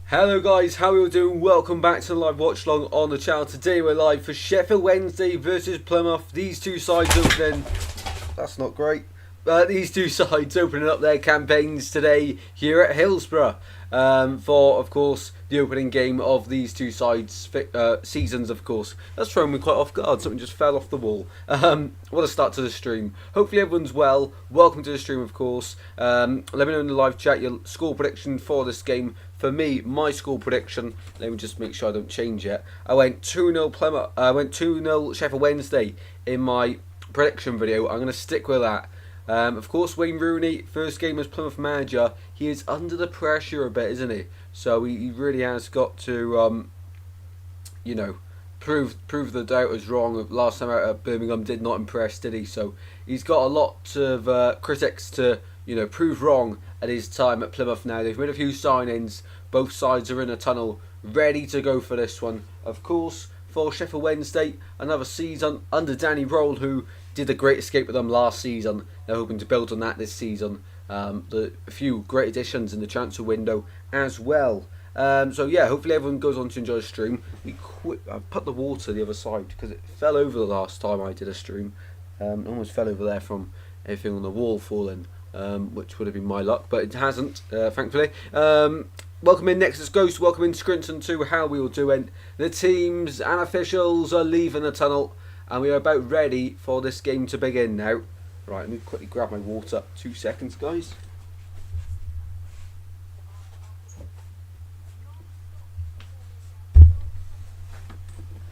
Hello guys, how are you all doing? Welcome back to the live watch along on the channel. Today we're live for Sheffield Wednesday versus Plymouth. These two sides opening. That's not great. These two sides opening up their campaigns today here at Hillsborough for, of course, the opening game of these two sides' seasons. Of course, that's thrown me quite off guard. Something just fell off the wall. What a start to the stream. Hopefully everyone's well. Welcome to the stream, of course. Let me know in the live chat your score prediction for this game. For me, my score prediction, let me just make sure I don't change it. I went 2-0 Plymouth. I went 2-0 Sheffield Wednesday in my prediction video. I'm going to stick with that. Of course, Wayne Rooney, first game as Plymouth manager, he is under the pressure a bit, isn't he? So he really has got to, you know, prove the doubters wrong. Last time out at Birmingham did not impress, did he? So he's got a lot of critics to, you know, prove wrong at his time at Plymouth now. They've made a few signings. Both sides are in a tunnel, ready to go for this one. Of course, for Sheffield Wednesday, another season under Danny Roll, who did a great escape with them last season. They're hoping to build on that this season. A few great additions in the transfer window as well. So yeah, hopefully everyone goes on to enjoy the stream. I put the water the other side because it fell over the last time I did a stream. Almost fell over there from everything on the wall falling, which would have been my luck, but it hasn't, thankfully. Welcome in Nexus Ghost, welcome in Scrinton to How We All Doing. The teams and officials are leaving the tunnel, and we are about ready for this game to begin now. Right, let me quickly grab my water. 2 seconds, guys.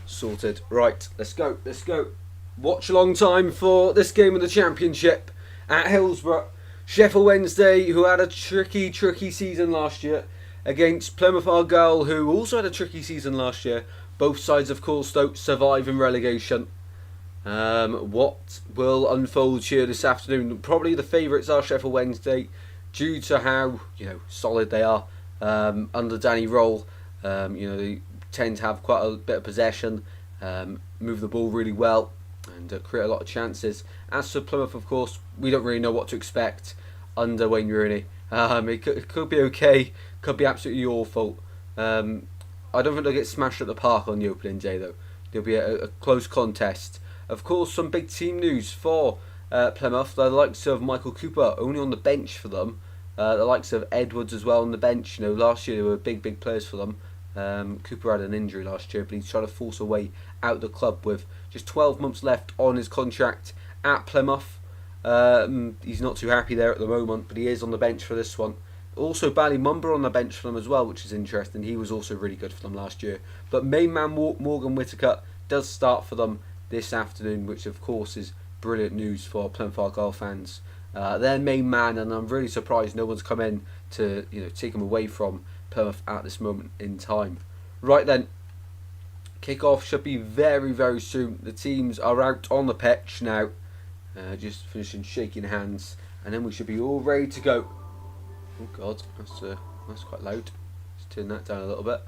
Sorted. Right, let's go. Let's go. Watch along time for this game of the Championship at Hillsborough. Sheffield Wednesday, who had a tricky season last year, against Plymouth Argyle, who also had a tricky season last year. Both sides, of course, don't survive in relegation. What will unfold here this afternoon? Probably the favourites are Sheffield Wednesday, due to how, you know, solid they are under Danny Roll. You know, they tend to have quite a bit of possession, move the ball really well, and create a lot of chances. As for Plymouth, of course, we don't really know what to expect under Wayne Rooney. It could be okay, could be absolutely awful. I don't think they'll get smashed at the park on the opening day, though. There'll be a close contest. Of course, some big team news for Plymouth. The likes of Michael Cooper only on the bench for them. The likes of Edwards as well on the bench. You know, last year they were big players for them. Cooper had an injury last year, but he's trying to force a way out the club with just 12 months left on his contract at Plymouth. He's not too happy there at the moment, but he is on the bench for this one. Also, Mumber on the bench for them as well, which is interesting. He was also really good for them last year. But main man Morgan Whittaker does start for them this afternoon, which of course is brilliant news for Plymouth Argyle fans. Their main man, and I'm really surprised no one's come in to, you know, take him away from Plymouth at this moment in time. Right then, kick-off should be very soon. The teams are out on the pitch now, just finishing shaking hands, and then we should be all ready to go. Oh God, that's quite loud. Let's turn that down a little bit.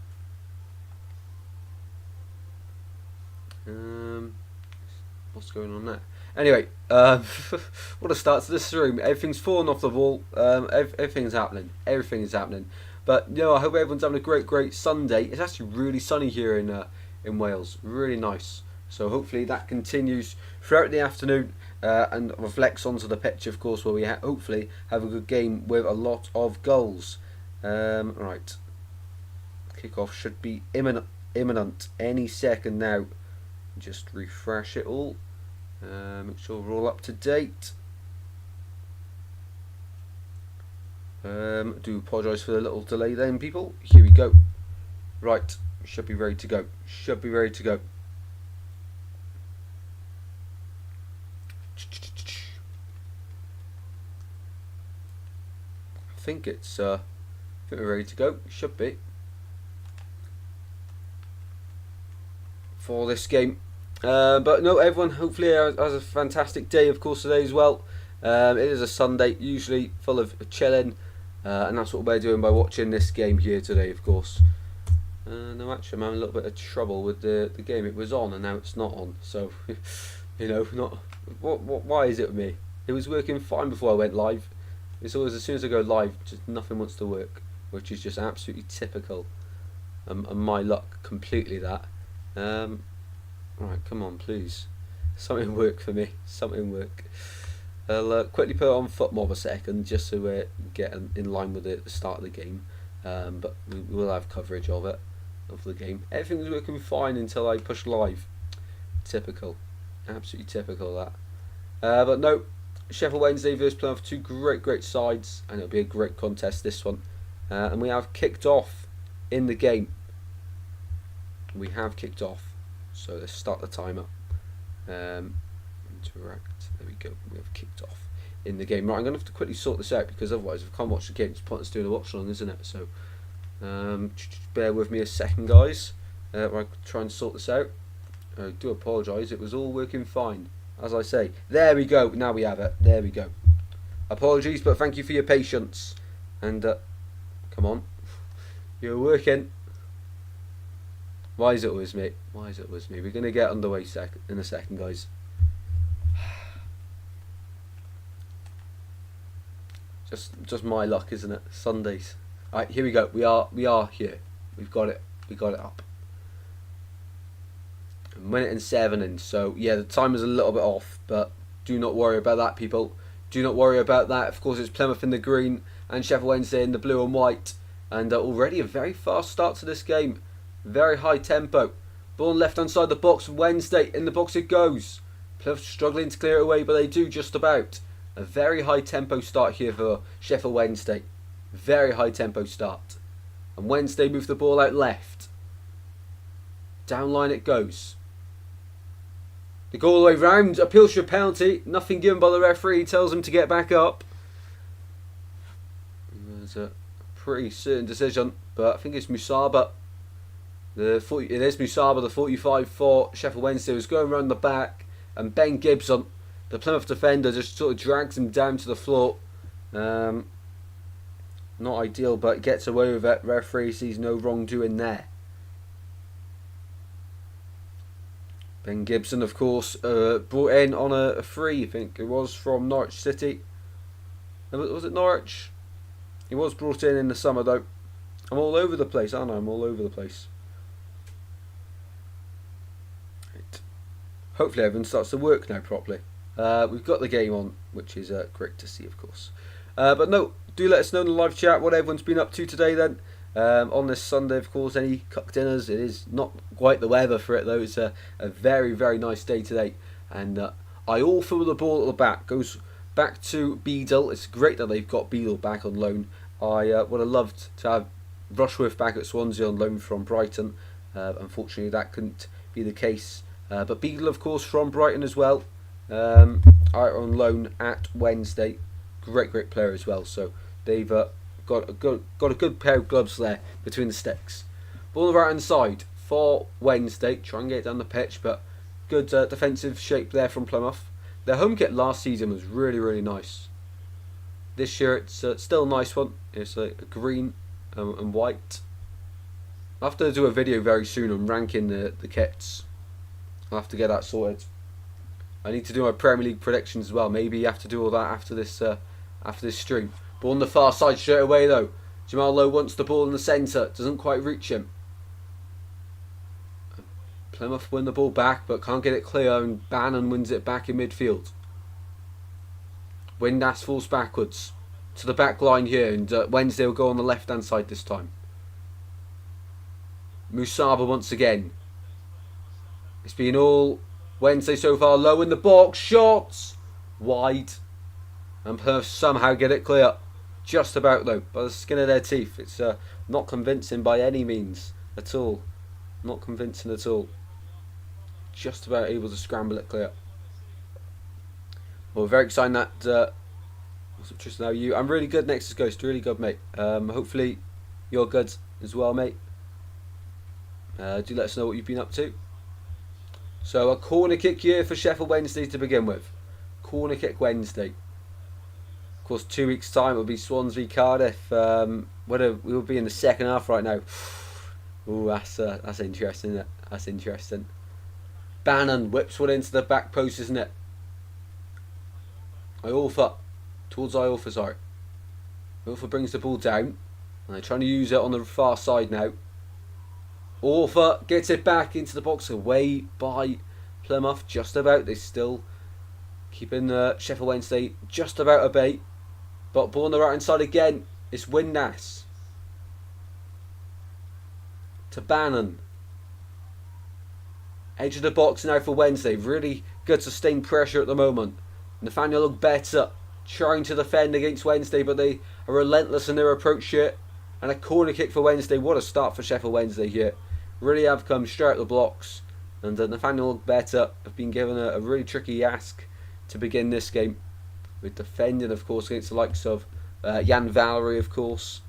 What's going on there? Anyway, what a start to this room. Everything's falling off the wall. Everything's happening. Everything is happening. But you know, I hope everyone's having a great Sunday. It's actually really sunny here in Wales. Really nice. So hopefully that continues throughout the afternoon and reflects onto the pitch, of course, where we hopefully have a good game with a lot of goals. Right, kickoff should be imminent any second now. Just refresh it all. Make sure we're all up to date. Do apologise for the little delay then, people. Here we go. Right, should be ready to go. Should be ready to go. I think it's. I think we're ready to go. Should be for this game. But no, everyone hopefully has a fantastic day, of course, today as well. It is a Sunday, usually full of chilling, and that's what we're doing by watching this game here today, of course. No, actually, I'm having a little bit of trouble with the game. It was on, and now it's not on. So, you know, why is it with me? It was working fine before I went live. It's always as soon as I go live, just nothing wants to work, which is just absolutely typical. and my luck completely that. Right, come on, please. Something work for me. Something work. I'll quickly put it on foot mob a second, just so we get in line with it at the start of the game. But we will have coverage of it, of the game. Everything's working fine until I push live. Typical. Absolutely typical, that. But no, Sheffield Wednesday versus Plymouth, two great sides, and it'll be a great contest, this one. And we have kicked off in the game. We have kicked off. So let's start the timer. Interact. There we go. We have kicked off in the game. Right, I'm going to have to quickly sort this out, because otherwise if I can't watch the game, it's pointless doing a watch along, isn't it? So bear with me a second, guys. I try and sort this out. I do apologise. It was all working fine, as I say. There we go. Now we have it. There we go. Apologies, but thank you for your patience. And come on, you're working. Why is it always me? Why is it always me? We're going to get underway in a second, guys. Just my luck, isn't it? Sundays. Alright, here we go. We are here. We've got it. We got it up. A minute and 7 in. So yeah, the time is a little bit off, but do not worry about that, people. Do not worry about that. Of course, it's Plymouth in the green and Sheffield Wednesday in the blue and white. And already a very fast start to this game. Very high tempo. Ball on left hand side of the box. Wednesday in the box it goes. Plymouth struggling to clear it away, but they do just about. A very high tempo start here for Sheffield Wednesday. Very high tempo start. And Wednesday move the ball out left. Down line it goes. They go all the way round. Appeals for a penalty. Nothing given by the referee. He tells them to get back up. There's a pretty certain decision, but I think it's Musaba. It is Musaba, the 45 for Sheffield Wednesday, was going around the back, and Ben Gibson, the Plymouth defender, just sort of drags him down to the floor. Not ideal, but gets away with it. Referee sees no wrongdoing there. Ben Gibson, of course, brought in on a free, I think it was, from Norwich City. Was it Norwich? He was brought in the summer, though. I'm all over the place, aren't I? I'm all over the place. Right. Hopefully everyone starts to work now properly. We've got the game on, which is great to see, of course. But no, do let us know in the live chat what everyone's been up to today then. On this Sunday, of course, any cooked dinners. It is not quite the weather for it, though. It's a very nice day today. And I all feel the ball at the back. Goes back to Beadle. It's great that they've got Beadle back on loan. I would have loved to have Rushworth back at Swansea on loan from Brighton. Unfortunately, that couldn't be the case. But Beadle, of course, from Brighton as well. Are on loan at Wednesday. Great player as well. So they've got a good pair of gloves there between the sticks. Ball on the right hand side for Wednesday. Try and get it down the pitch, but good defensive shape there from Plymouth. Their home kit last season was really nice. This year it's still a nice one. It's a green and white. I'll have to do a video very soon on ranking the kits. I'll have to get that sorted. I need to do my Premier League predictions as well. Maybe have to do all that after this stream. Ball on the far side straight away though. Jamal Lowe wants the ball in the centre. Doesn't quite reach him. Plymouth win the ball back, but can't get it clear, and Bannon wins it back in midfield. Windass falls backwards to the back line here, and Wednesday will go on the left hand side this time. Musaba once again. It's been all Wednesday so far. Low in the box, shots wide, and Plymouth somehow get it clear. Just about though, by the skin of their teeth. It's not convincing by any means at all. Not convincing at all. Just about able to scramble it clear. Well, very exciting that. What's up, Tristan? How are you? I'm really good, Nexus Ghost. Really good, mate. Hopefully you're good as well, mate. Do let us know what you've been up to. So a corner kick here for Sheffield Wednesday to begin with. Corner kick Wednesday. Of course, 2 weeks' time it'll be Swansea Cardiff. We'll be in the second half right now. Ooh, that's interesting, isn't it? That's interesting. Bannon whips one into the back post, isn't it? Iorfa towards Iorfa, sorry. Iorfa brings the ball down, and they're trying to use it on the far side now. Orfer gets it back into the box, away by Plymouth. Just about. They still keeping Sheffield Wednesday just about at bay. But ball on the right hand side again. It's Windass to Bannon. Edge of the box now for Wednesday. Really good sustained pressure at the moment. Nathaniel look better, trying to defend against Wednesday, but they are relentless in their approach here. And a corner kick for Wednesday. What a start for Sheffield Wednesday here. Really have come straight out the blocks. And Nathaniel look better have been given a really tricky ask to begin this game. With defending, of course, against the likes of Jan Valery, of course.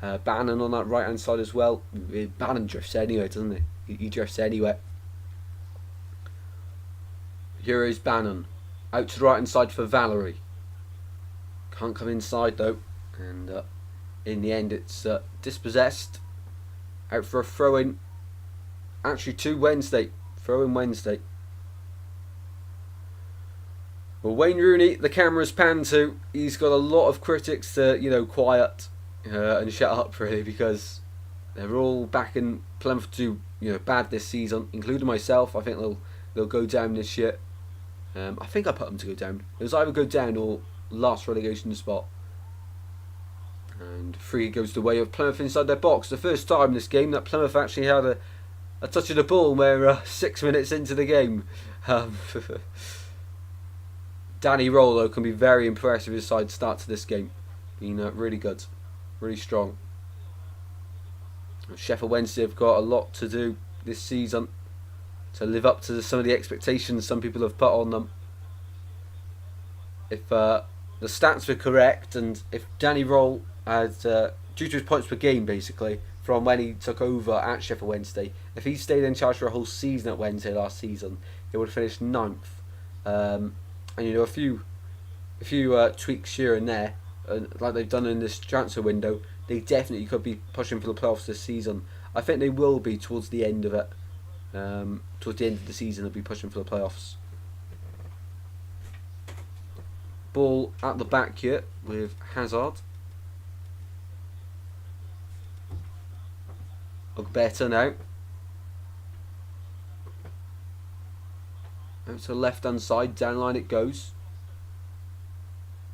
Bannon on that right hand side as well. Bannon drifts anywhere, doesn't he? He drifts anywhere. Here is Bannon. Out to the right hand side for Valery. Can't come inside though. And in the end it's dispossessed. Out for a throw in. Actually to Wednesday. Throw in Wednesday. Well, Wayne Rooney, the camera's panned to. He's got a lot of critics to, quiet and shut up really, because they're all backing Plymouth to bad this season, including myself. I think they'll go down this year. I think I put them to go down. It was either go down or last relegation spot. And free goes the way of Plymouth inside their box. The first time this game that Plymouth actually had a touch of the ball where 6 minutes into the game. Danny Rollo can be very impressive with his side start to this game. Been really good. Really strong. Sheffield Wednesday have got a lot to do this season to live up to some of the expectations some people have put on them. If the stats were correct, and if Danny Roll had, due to his points per game basically, from when he took over at Sheffield Wednesday, if he stayed in charge for a whole season at Wednesday last season, he would have finished 9th. And a few tweaks here and there, like they've done in this transfer window, they definitely could be pushing for the playoffs this season. I think they will be towards the end of it. Towards the end of the season, they'll be pushing for the playoffs. Ball at the back here with Hazard. Look better now. Out to the left hand side, down line it goes.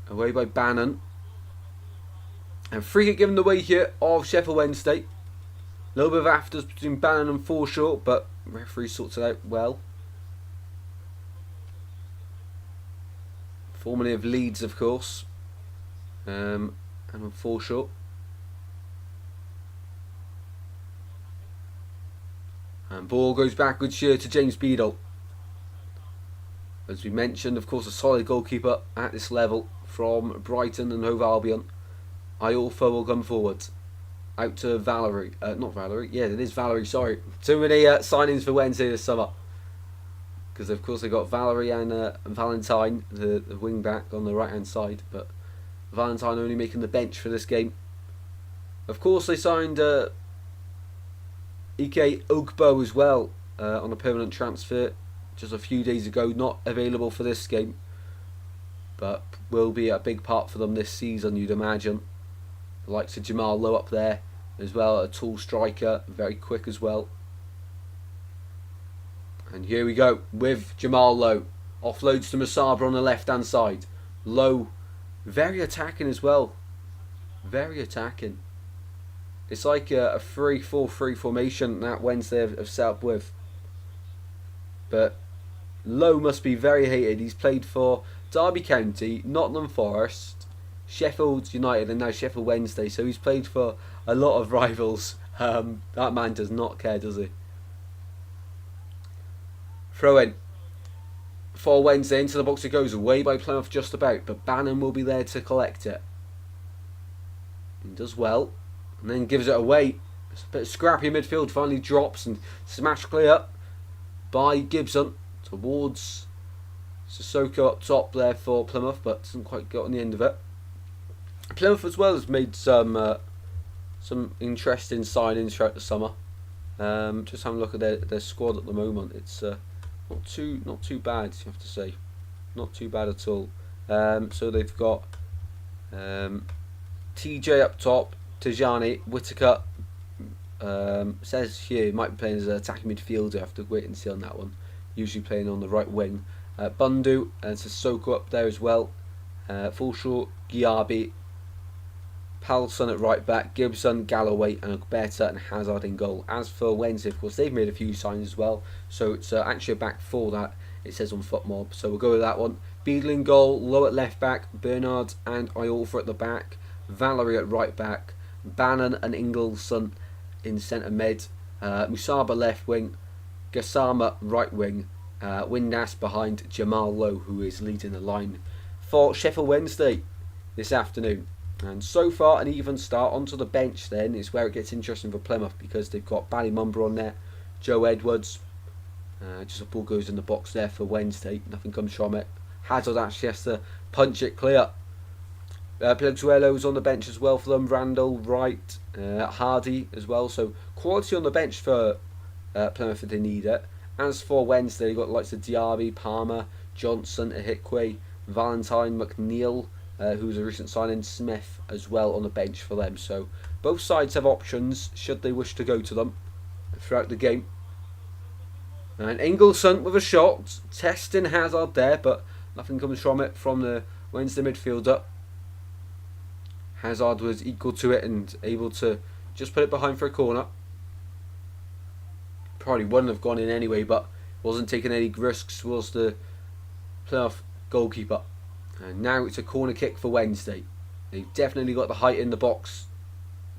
Away by Bannon. And free kick given away here of Sheffield Wednesday. A little bit of afters between Bannon and Forshaw, but referee sorts it out well. Formerly of Leeds, of course. And on Forshaw. And ball goes backwards here to James Beadle. As we mentioned, of course, a solid goalkeeper at this level from Brighton and Hove Albion. Iorfa will come forward. Out to Valery. Not Valery. Yeah, it is Valery, sorry. Too many signings for Wednesday this summer. Because, of course, they got Valery and Valentine, the wing back on the right-hand side. But Valentine only making the bench for this game. Of course, they signed Ike Ogbo as well on a permanent transfer just a few days ago. Not available for this game, but will be a big part for them this season, you'd imagine. The likes of Jamal Lowe up there as well, a tall striker, very quick as well. And here we go with Jamal Lowe. Offloads to Masaba on the left hand side. Lowe, very attacking as well. Very attacking. It's like a 3-4-3 formation that Wednesday have set up with. But Lowe must be very hated. He's played for Derby County, Nottingham Forest, Sheffield United and now Sheffield Wednesday. So he's played for a lot of rivals. That man does not care, does he? Throw in for Wednesday. Into the box it goes, away by Plymouth just about. But Bannon will be there to collect it. He does well. And then gives it away. It's a bit scrappy midfield. Finally drops and smashed clear by Gibson towards Sissoko up top there for Plymouth, but doesn't quite get on the end of it. Plymouth as well has made some interesting signings throughout the summer. Just having a look at their squad at the moment. It's not too bad, you have to say. Not too bad at all. So they've got TJ up top, Tijani, Whitaker, Says here he might be playing as an attacking midfielder. I have to wait and see on that one. Usually playing on the right wing. Bundu and Sissoko up there as well. Fulshaw, Giabi, Palson at right back, Gibson, Galloway and Alberta and Hazard in goal. As for Wednesday, of course, they've made a few signs as well, so it's actually a back four that it says on FootMob, so we'll go with that one. Beadle in goal, Low at left back, Bernard and Iorfa at the back, Valerie at right back, Bannon and Ingleson in centre mid, Musaba left wing, Gassama right wing, Windass behind Jamal Lowe, who is leading the line for Sheffield Wednesday this afternoon. And so far an even start. Onto the bench then is where it gets interesting for Plymouth, because they've got Ballymumber on there, Joe Edwards, just a ball goes in the box there for Wednesday, nothing comes from it. Hazard actually has to punch it clear. Plexuelo's on the bench as well for them, Randall, Wright, Hardy as well, so quality on the bench for Plymouth if they need it. As for Wednesday, you've got the likes of Diaby, Palmer, Johnson, Ahikwe, Valentine, McNeil, who's a recent signing, Smith as well on the bench for them. So both sides have options should they wish to go to them throughout the game. And Ingleson with a shot, testing Hazard there, but nothing comes from it from the Wednesday midfielder. Hazard was equal to it and able to just put it behind for a corner. Probably wouldn't have gone in anyway, but wasn't taking any risks, was the Plymouth goalkeeper. And now it's a corner kick for Wednesday. They've definitely got the height in the box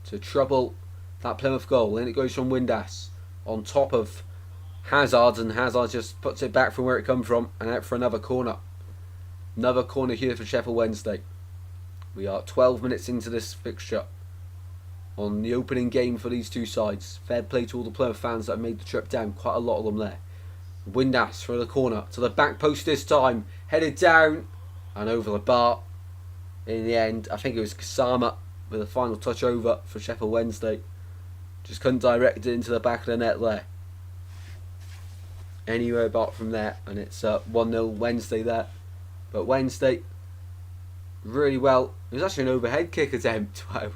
to trouble that Plymouth goal. And it goes from Windass on top of Hazard, and Hazard just puts it back from where it come from and out for another corner. Another corner here for Sheffield Wednesday. We are 12 minutes into this fixture on the opening game for these two sides. Fair play to all the Plymouth fans that have made the trip down, quite a lot of them there. Windass for the corner to the back post this time, headed down and over the bar. In the end, I think it was Kasama with a final touch over for Sheffield Wednesday. Just couldn't direct it into the back of the net there. Anywhere apart from there, and it's 1-0 Wednesday there. But Wednesday, really well. It was actually an overhead kick attempt. Wow.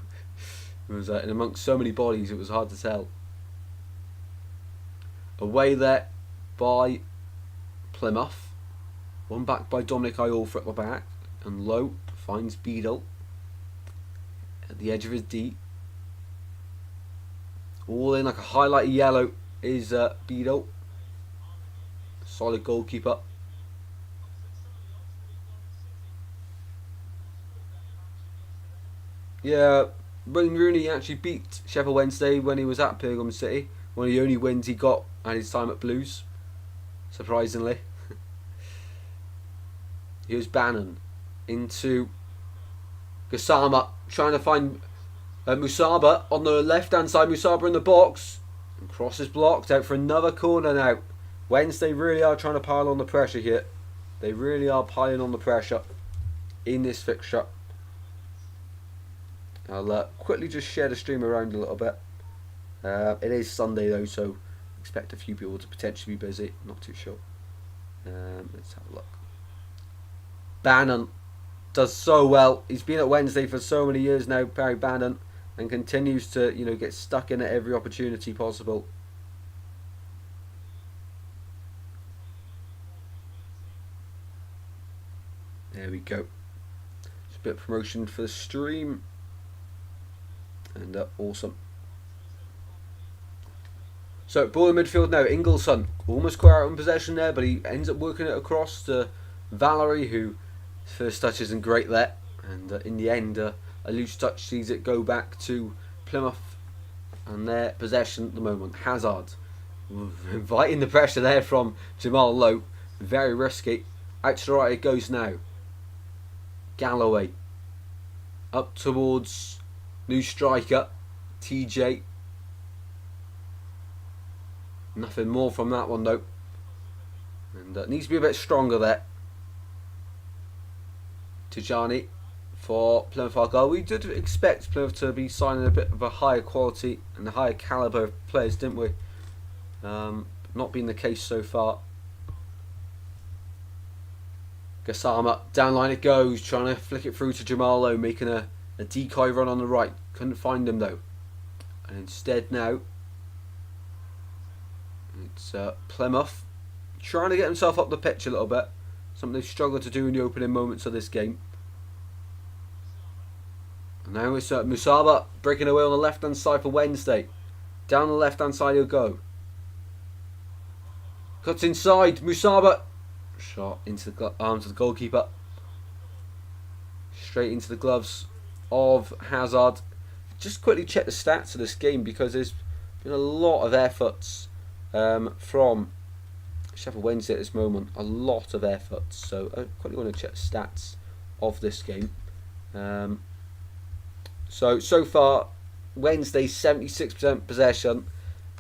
It was in amongst so many bodies, it was hard to tell. Away there by Plymouth. One back by Dominic Iorfa at the back. And Lowe finds Beadle at the edge of his D. All in like a highlighted yellow is Beadle. Solid goalkeeper. Yeah, Wayne Rooney actually beat Sheffield Wednesday when he was at Pilgrim City. One of the only wins he got at his time at Blues, surprisingly. Here's Bannon into Gassama, trying to find Musaba on the left hand side. Musaba in the box, and cross is blocked, out for another corner now. Wednesday really are trying to pile on the pressure here. They really are piling on the pressure in this fixture. I'll quickly just share the stream around a little bit. It is Sunday though, so expect a few people to potentially be busy. Not too sure. Let's have a look. Bannon does so well. He's been at Wednesday for so many years now, Barry Bannon, and continues to get stuck in at every opportunity possible. There we go. Just a bit of promotion for the stream. And awesome. So ball in midfield now. Ingleson almost quite out in possession there, but he ends up working it across to Valerie, who first touch isn't great there, and in the end a loose touch sees it go back to Plymouth and their possession at the moment. Hazard inviting the pressure there from Jamal Lowe, very risky. Out to the right it goes now. Galloway up towards new striker TJ. Nothing more from that one though, and needs to be a bit stronger there. Tijani for Plymouth Argyle. We did expect Plymouth to be signing a bit of a higher quality and a higher calibre of players, didn't we? Not been the case so far. Gassama, down line it goes, trying to flick it through to Jamal Lowe, making a decoy run on the right. Couldn't find him though. And instead now, it's Plymouth trying to get himself up the pitch a little bit. Something they've struggled to do in the opening moments of this game. And now it's Musaba breaking away on the left-hand side for Wednesday. Down the left-hand side he'll go. Cuts inside, Musaba. Shot into the arms of the goalkeeper. Straight into the gloves of Hazard. Just quickly check the stats of this game because there's been a lot of efforts from Sheffield Wednesday at this moment. A lot of efforts. So I quickly want to check the stats of this game. So far, Wednesday 76% possession,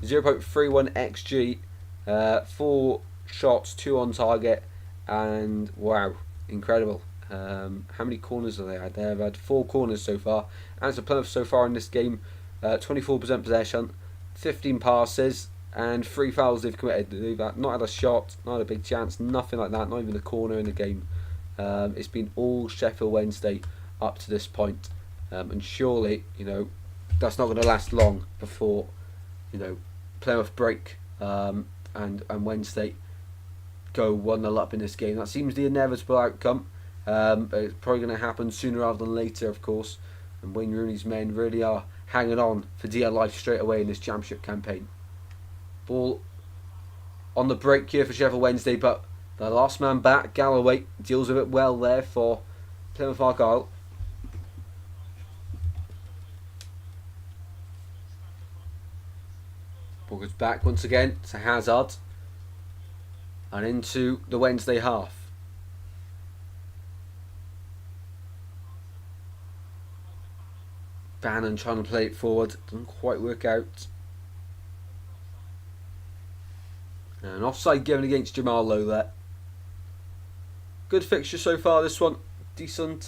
0.31 xg, 4 shots, 2 on target, and wow, incredible. How many corners have they had? They've had 4 corners so far. As for Plymouth so far in this game, 24% possession, 15 passes, and 3 fouls they've committed. They've not had a shot, not had a big chance, nothing like that, not even a corner in the game. It's been all Sheffield Wednesday up to this point. And surely, that's not going to last long before, Plymouth break and Wednesday go 1-0 up in this game. That seems the inevitable outcome. But it's probably going to happen sooner rather than later, of course. And Wayne Rooney's men really are hanging on for dear life straight away in this championship campaign. Ball on the break here for Sheffield Wednesday, but the last man back, Galloway, deals with it well there for Plymouth Argyle. Ball goes back once again to Hazard and into the Wednesday half. Bannon trying to play it forward, doesn't quite work out. And offside given against Jamal Lowe there. Good fixture so far this one. Decent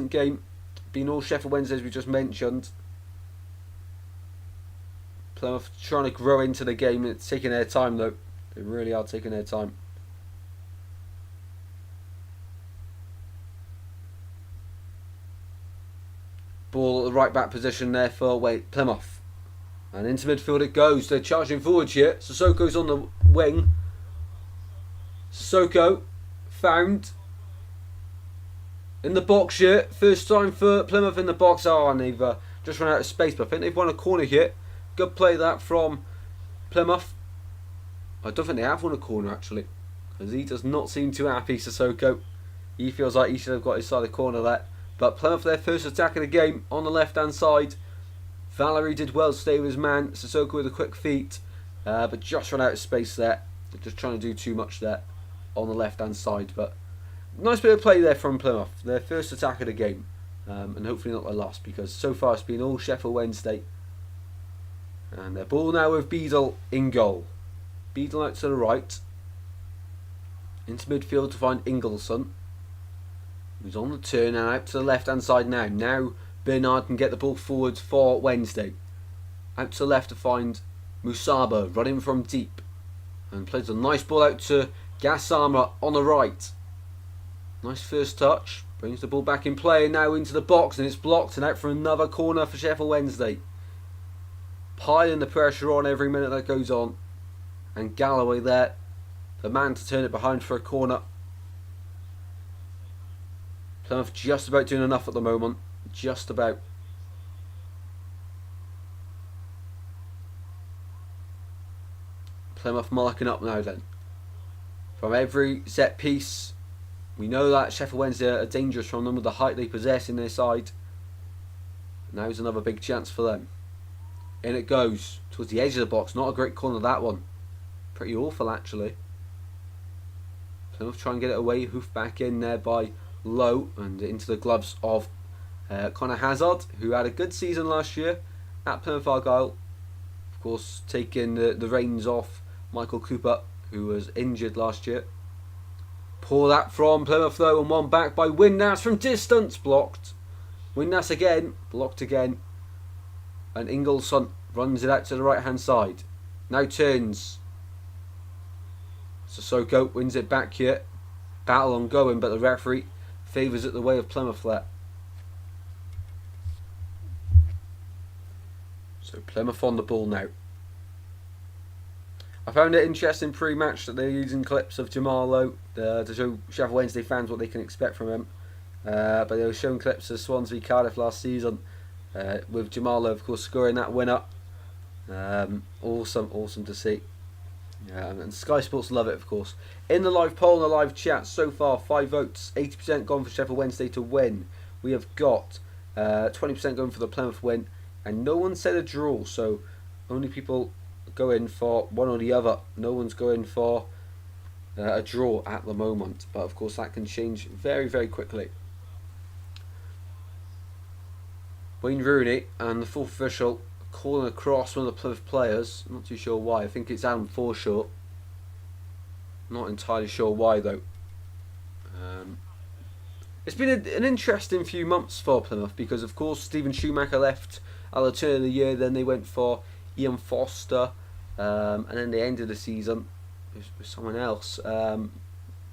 game. Been all Sheffield Wednesday as we just mentioned. Plymouth trying to grow into the game. It's taking their time though. They really are taking their time. Ball at the right back position there for Plymouth. And into midfield it goes. They're charging forward here. Sissoko's on the wing. Sissoko found in the box here. First time for Plymouth in the box. Oh, and they've just run out of space. But I think they've won a corner here. Good play that from Plymouth. I don't think they have won a corner actually. Because he does not seem too happy, Sissoko. He feels like he should have got his side of the corner there. But Plymouth, their first attack of the game on the left-hand side. Valerie did well to stay with his man. Sissoko with a quick feet. But just run out of space there. They're just trying to do too much there on the left-hand side. But nice bit of play there from Plymouth. Their first attack of the game. And hopefully not their last. Because so far it's been all Sheffield Wednesday. And their ball now with Beadle in goal. Beadle out to the right. Into midfield to find Ingleson. Who's on the turn and out to the left hand side now. Now Bernard can get the ball forward for Wednesday. Out to the left to find Musaba running from deep. And plays a nice ball out to Gassama on the right. Nice first touch. Brings the ball back in play and now into the box and it's blocked and out for another corner for Sheffield Wednesday. Piling the pressure on every minute that goes on. And Galloway there. The man to turn it behind for a corner. Plymouth just about doing enough at the moment. Just about. Plymouth marking up now then. From every set piece. We know that Sheffield Wednesday are dangerous from them with the height they possess in their side. Now's another big chance for them. In it goes. Towards the edge of the box. Not a great corner that one. Pretty awful actually. Plymouth try and get it away. Hoof back in there by Lowe and into the gloves of Connor Hazard, who had a good season last year at Plymouth Argyle. Of course, taking the reins off Michael Cooper, who was injured last year. Pour that from Plymouth though, and one back by Windass from distance, blocked. Windass again, blocked again. And Ingleson runs it out to the right hand side. Now turns. Sissoko wins it back here. Battle ongoing, but the referee favours it the way of Plymouth there. So Plymouth on the ball now. I found it interesting pre-match that they're using clips of Jamalo to show Sheffield Wednesday fans what they can expect from him. But they were showing clips of Swansea Cardiff last season with Jamalo, of course, scoring that winner. Awesome to see. And Sky Sports love it, of course. In the live poll and the live chat, so far 5 votes, 80% gone for Sheffield Wednesday to win. We have got 20% going for the Plymouth win, and no one said a draw, so only people going for one or the other. No one's going for a draw at the moment, but of course that can change very quickly. Wayne Rooney and the fourth official calling across one of the Plymouth players. I'm not too sure why. I think it's Adam Forshaw. Not entirely sure why though. It's been an interesting few months for Plymouth because of course Stephen Schumacher left at the turn of the year. Then they went for Ian Foster, and then they ended the season with someone else.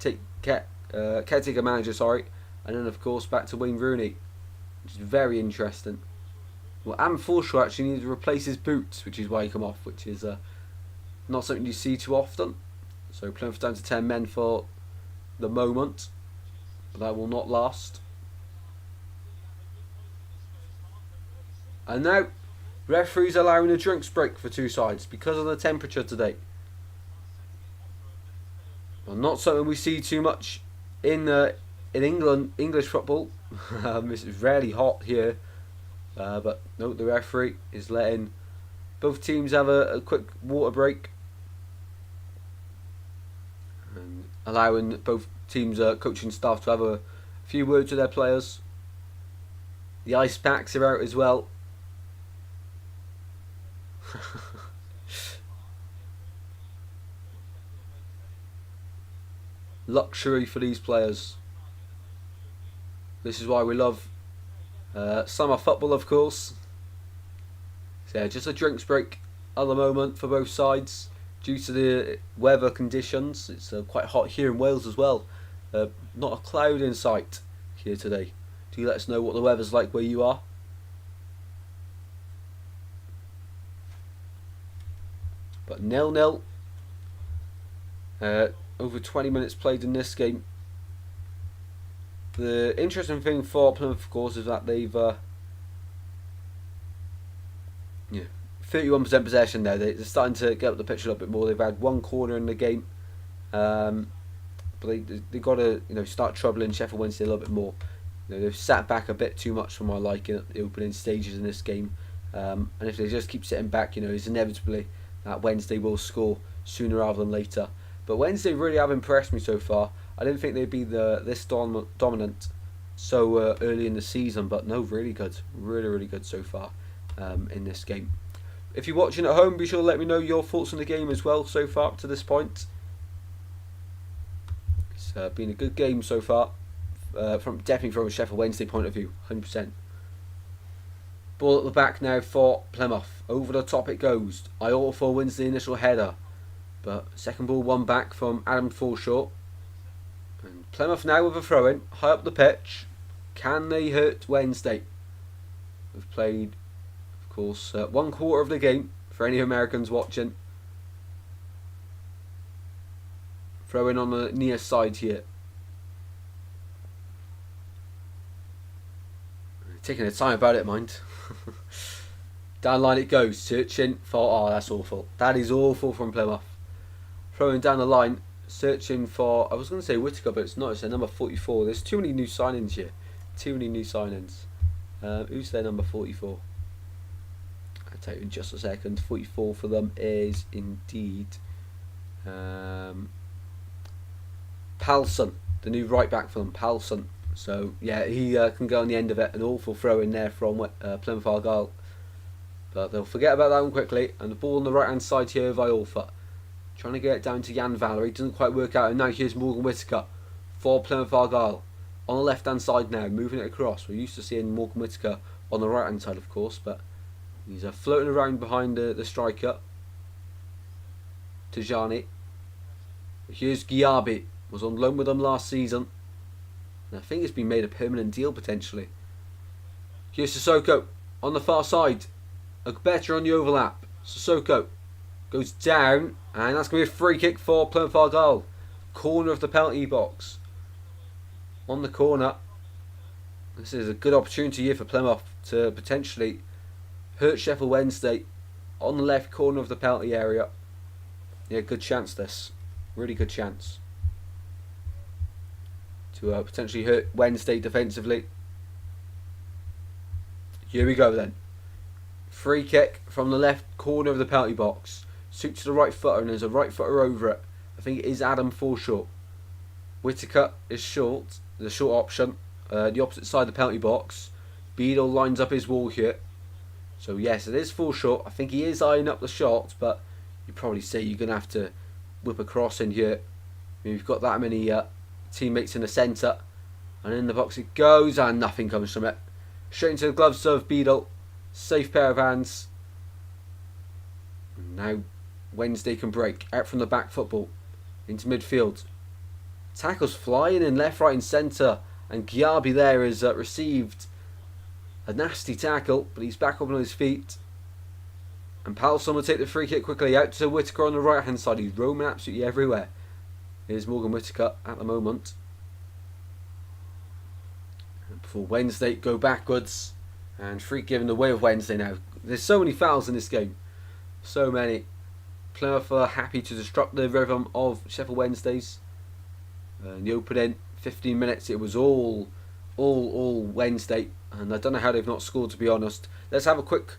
Caretaker manager, sorry, and then of course back to Wayne Rooney, which is very interesting. Well, Adam Forshaw actually needed to replace his boots, which is why he come off, which is not something you see too often. So Plymouth down to 10 men for the moment, but that will not last. And now, referees allowing a drinks break for two sides because of the temperature today. Well, not something we see too much in England, English football. It's rarely hot here. But no, the referee is letting both teams have a quick water break and allowing both teams' coaching staff to have a few words with their players. The ice packs are out as well. Luxury for these players. This is why we love summer football, of course. So yeah, just a drinks break at the moment for both sides due to the weather conditions. It's quite hot here in Wales as well. Not a cloud in sight here today. Do let us know what the weather's like where you are. But 0-0. Over 20 minutes played in this game. The interesting thing for Plymouth, of course, is that they've 31% possession now. They're starting to get up the pitch a little bit more. They've had one corner in the game, but they've got to start troubling Sheffield Wednesday a little bit more. They've sat back a bit too much for my liking at the opening stages in this game, and if they just keep sitting back, it's inevitably that Wednesday will score sooner rather than later. But Wednesday really have impressed me so far. I didn't think they'd be this dominant so early in the season, but no, really good. Really good so far in this game. If you're watching at home, be sure to let me know your thoughts on the game as well so far up to this point. It's been a good game so far, definitely from a Sheffield Wednesday point of view, 100%. Ball at the back now for Plymouth. Over the top it goes. Iorfa wins the initial header, but second ball won back from Adam Forshaw. And Plymouth now with a throw-in, high up the pitch. Can they hurt Wednesday? We've played, of course, 1/4 of the game for any Americans watching. Throw-in on the near side here. Taking the time about it, mind. Down line it goes, searching for... Oh, that's awful. That is awful from Plymouth. Throwing down the line, searching for... I was going to say Whittaker, but it's not. It's their number 44. There's too many new signings here. Too many new signings. Who's their number 44? I'll tell you in just a second. 44 for them is indeed... Palsson. The new right back for them, Palsson. So, yeah, he can go on the end of it. An awful throw in there from Plymouth Argyle. But they'll forget about that one quickly. And the ball on the right-hand side here of Iorfa. Trying to get it down to Jan Valery. Doesn't quite work out. And now here's Morgan Whittaker for Plymouth Argyle. On the left-hand side now, moving it across. We're used to seeing Morgan Whittaker on the right-hand side, of course. But he's floating around behind the striker. Tajani. Here's Giabi. Was on loan with them last season. And I think it's been made a permanent deal potentially. Here's Sissoko on the far side. look better on the overlap. Sissoko goes down, and that's going to be a free kick for Plymouth Argyle. Corner of the penalty box. On the corner. This is a good opportunity here for Plymouth to potentially hurt Sheffield Wednesday on the left corner of the penalty area. Yeah, good chance this. Really good chance. To potentially hurt Wednesday defensively. Here we go then. Free kick from the left corner of the penalty box. Suits the right footer, and there's a right footer over it. I think it is Adam Forshaw. Whittaker is short, the short option. The opposite side of the penalty box. Beadle lines up his wall here. So yes, it is Forshaw. I think he is eyeing up the shot, but you probably say you're going to have to whip a cross in here. I mean, we've got that many teammates in the centre. And in the box it goes, and nothing comes from it. Straight into the gloves of Beadle. Safe pair of hands. Now Wednesday can break. Out from the back football. Into midfield. Tackles flying in left, right and centre. And Giabi there has received a nasty tackle. But he's back up on his feet. And Palsson will take the free kick quickly. Out to Whittaker on the right hand side. He's roaming absolutely everywhere. Here's Morgan Whittaker at the moment. And before Wednesday go backwards. And free given the way of Wednesday now. There's so many fouls in this game. So many. Plymouth are happy to disrupt the rhythm of Sheffield Wednesdays. In the opening 15 minutes it was all Wednesday. And I don't know how they've not scored, to be honest. Let's have a quick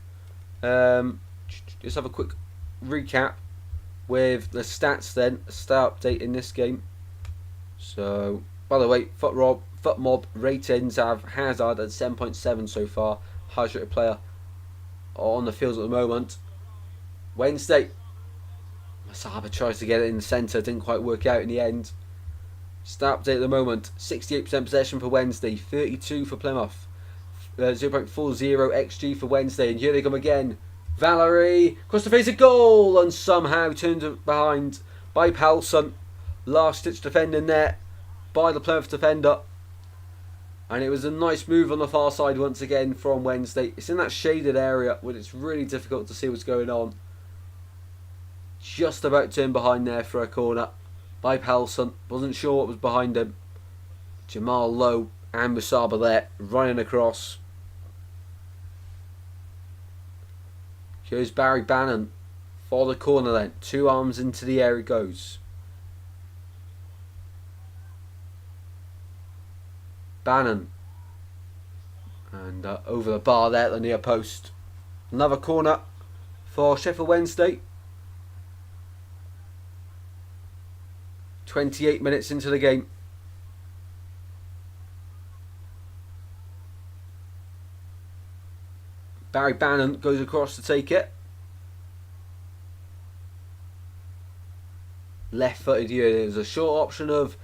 recap with the stats then. A stat update in this game. So, by the way, Foot Mob ratings have Hazard at 7.7 so far. Highest rated player on the field at the moment. Wednesday. Masaba tries to get it in the centre. Didn't quite work out in the end. Stat update at the moment. 68% possession for Wednesday. 32 for Plymouth. 0.40 XG for Wednesday. And here they come again. Valerie across the face of goal. And somehow turned it behind by Palsson. Last ditch defending there by the Plymouth defender. And it was a nice move on the far side once again from Wednesday. It's in that shaded area where it's really difficult to see what's going on. Just about turned behind there for a corner by Palsson. Wasn't sure what was behind him. Jamal Lowe and Musaba there running across. Here's Barry Bannon for the corner then. 2 arms into the air it goes. Bannon. And over the bar there at the near post. Another corner for Sheffield Wednesday. 28 minutes into the game. Barry Bannon goes across to take it. Left footed here. There's a short option of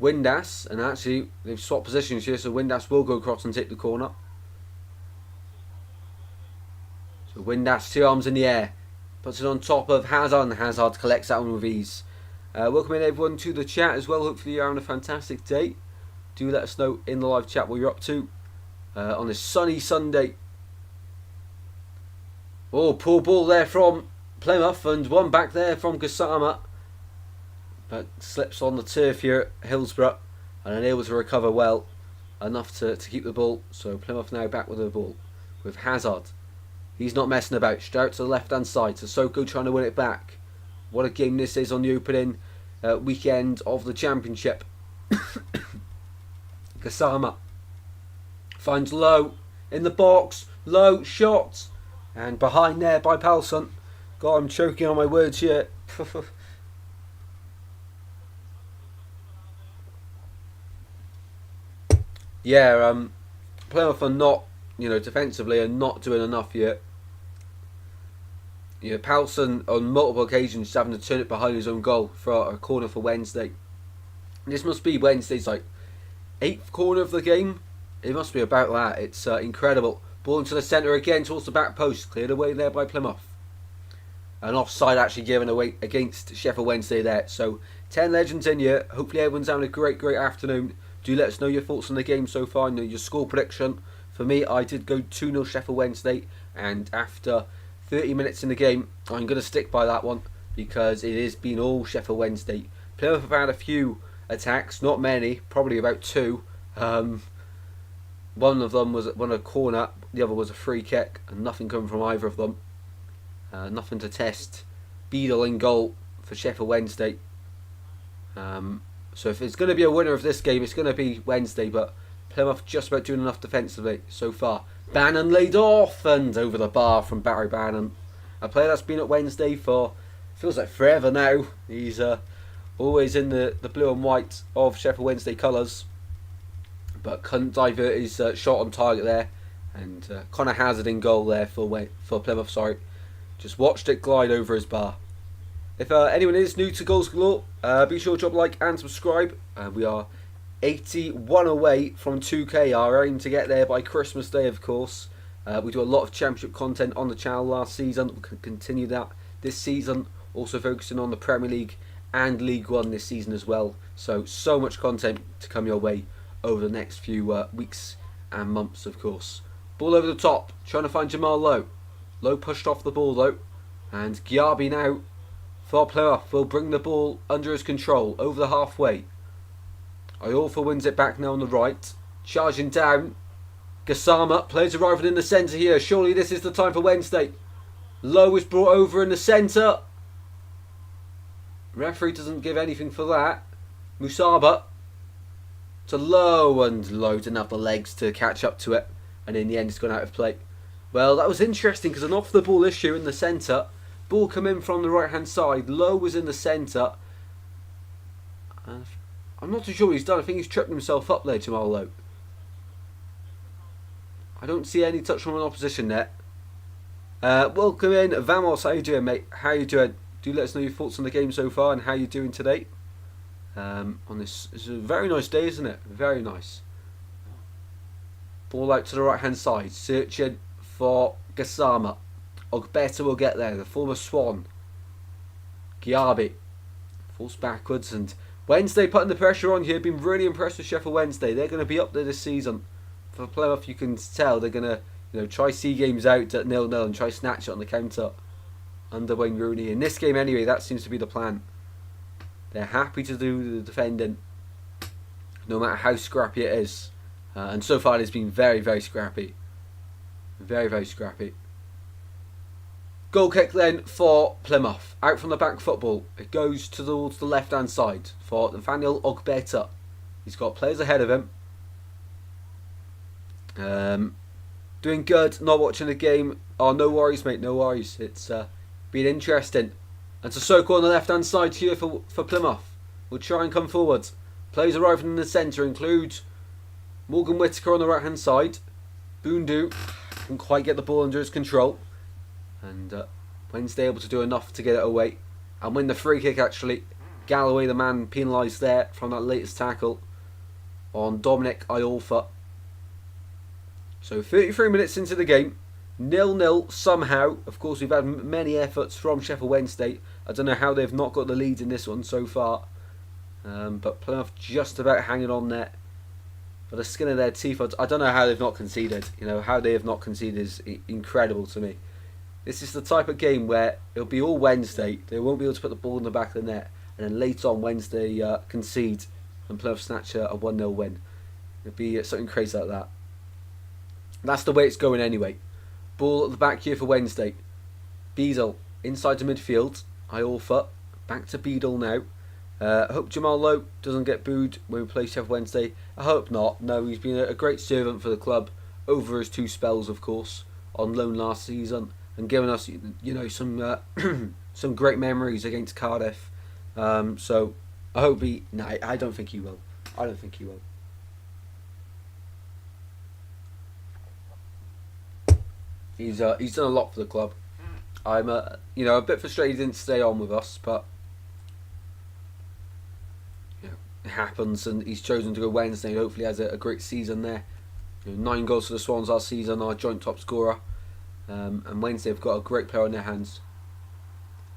Windass, and actually they've swapped positions here, so Windass will go across and take the corner. So Windass, 2 arms in the air, puts it on top of Hazard, and Hazard collects that one with ease. Welcome in everyone to the chat as well. Hopefully you're having a fantastic day. Do let us know in the live chat what you're up to on this sunny Sunday. Oh, poor ball there from Plymouth, and one back there from Gassama. But slips on the turf here at Hillsborough and unable to recover well enough to keep the ball. So Plymouth now back with the ball with Hazard. He's not messing about. Straight to the left hand side. Sissoko trying to win it back. What a game this is on the opening weekend of the Championship. Gassama finds Lowe in the box. Lowe shot. And behind there by Palsson. God, I'm choking on my words here. Yeah, Plymouth are not, defensively are not doing enough yet. Palsson on multiple occasions having to turn it behind his own goal for a corner for Wednesday. This must be Wednesday's 8th corner of the game. It must be about that. It's incredible. Ball into the centre again towards the back post. Cleared away there by Plymouth. An offside actually given away against Sheffield Wednesday there. So 10 legends in here. Hopefully everyone's having a great afternoon. Do let us know your thoughts on the game so far and your score prediction For me, I did go 2-0 Sheffield Wednesday, and after 30 minutes in the game, I'm going to stick by that one because it has been all Sheffield Wednesday. Plymouth have had a few attacks, not many, probably about 2. One of them was a corner, the other was a free kick, and nothing coming from either of them. Nothing to test. Beadle in goal for Sheffield Wednesday. So if it's going to be a winner of this game, it's going to be Wednesday, but Plymouth just about doing enough defensively so far. Bannon laid off and over the bar from Barry Bannon. A player that's been at Wednesday for, feels like forever now. He's always in the blue and white of Sheffield Wednesday colours, but couldn't divert his shot on target there. And Connor Hazard in goal there for Plymouth, sorry. Just watched it glide over his bar. If anyone is new to Goals Galore, be sure to drop a like and subscribe. We are 81 away from 2K, our aim to get there by Christmas Day, of course. We do a lot of championship content on the channel last season. We can continue that this season, also focusing on the Premier League and League One this season as well. So much content to come your way over the next few weeks and months, of course. Ball over the top, trying to find Jamal Lowe. Lowe pushed off the ball though, and Giarbi now for Plymouth will bring the ball under his control over the halfway. Iorfa wins it back now on the right, charging down. Gassama, players arriving in the centre here. Surely this is the time for Wednesday. Lowe is brought over in the centre. Referee doesn't give anything for that. Musaba to Lowe, and Lowe didn't have the legs to catch up to it, and in the end it's gone out of play. Well, that was interesting because an off the ball issue in the centre. Ball come in from the right hand side. Lowe was in the centre. I'm not too sure what he's done. I think he's tripped himself up there, Jamal Lowe. I don't see any touch from an opposition net. Welcome in, Vamos. How you doing, mate? How you doing? Do let us know your thoughts on the game so far and how you're doing today. On this, it's a very nice day, isn't it? Very nice. Ball out to the right hand side, searching for Gassama. Ogbeta will get there, the former Swan. Giarbi falls backwards, and Wednesday putting the pressure on here. Been really impressed with Sheffield Wednesday. They're going to be up there this season. For Plymouth, you can tell they're going to try see games out at 0-0 and try snatch it on the counter under Wayne Rooney. In this game anyway, that seems to be the plan. They're happy to do the defending, no matter how scrappy it is. And so far it's been very, very scrappy. Very, very scrappy. Goal kick then for Plymouth. Out from the back football. It goes towards the left hand side for Nathaniel Ogbeta. He's got players ahead of him. Doing good. Not watching the game. Oh, no worries, mate. No worries. It's been interesting. And Sissoko on the left hand side here for Plymouth. Will try and come forward. Players arriving in the centre include Morgan Whittaker on the right hand side. Boondu couldn't quite get the ball under his control. And Wednesday able to do enough to get it away and win the free kick actually. Galloway, the man penalised there from that latest tackle on Dominic Iorfa. So 33 minutes into the game, 0-0 somehow. Of course, we've had many efforts from Sheffield Wednesday. I don't know how they've not got the lead in this one so far. But Plymouth just about hanging on there. For the skin of their teeth, I don't know how they've not conceded. How they have not conceded is incredible to me. This is the type of game where it'll be all Wednesday. They won't be able to put the ball in the back of the net. And then later on Wednesday concede and Plymouth snatch a 1-0 win. It'll be something crazy like that. That's the way it's going anyway. Ball at the back here for Wednesday. Beadle inside the midfield. Iorfa back to Beadle now. I hope Jamal Lowe doesn't get booed when we play Sheff Wednesday. I hope not. No, he's been a great servant for the club over his 2 spells, of course, on loan last season. And giving us, some some great memories against Cardiff. So I hope he. No, I don't think he will. I don't think he will. He's done a lot for the club. I'm a bit frustrated he didn't stay on with us, but it happens, and he's chosen to go Wednesday. And hopefully, has a great season there. 9 goals for the Swans last season, our joint top scorer. And Wednesday have got a great player on their hands.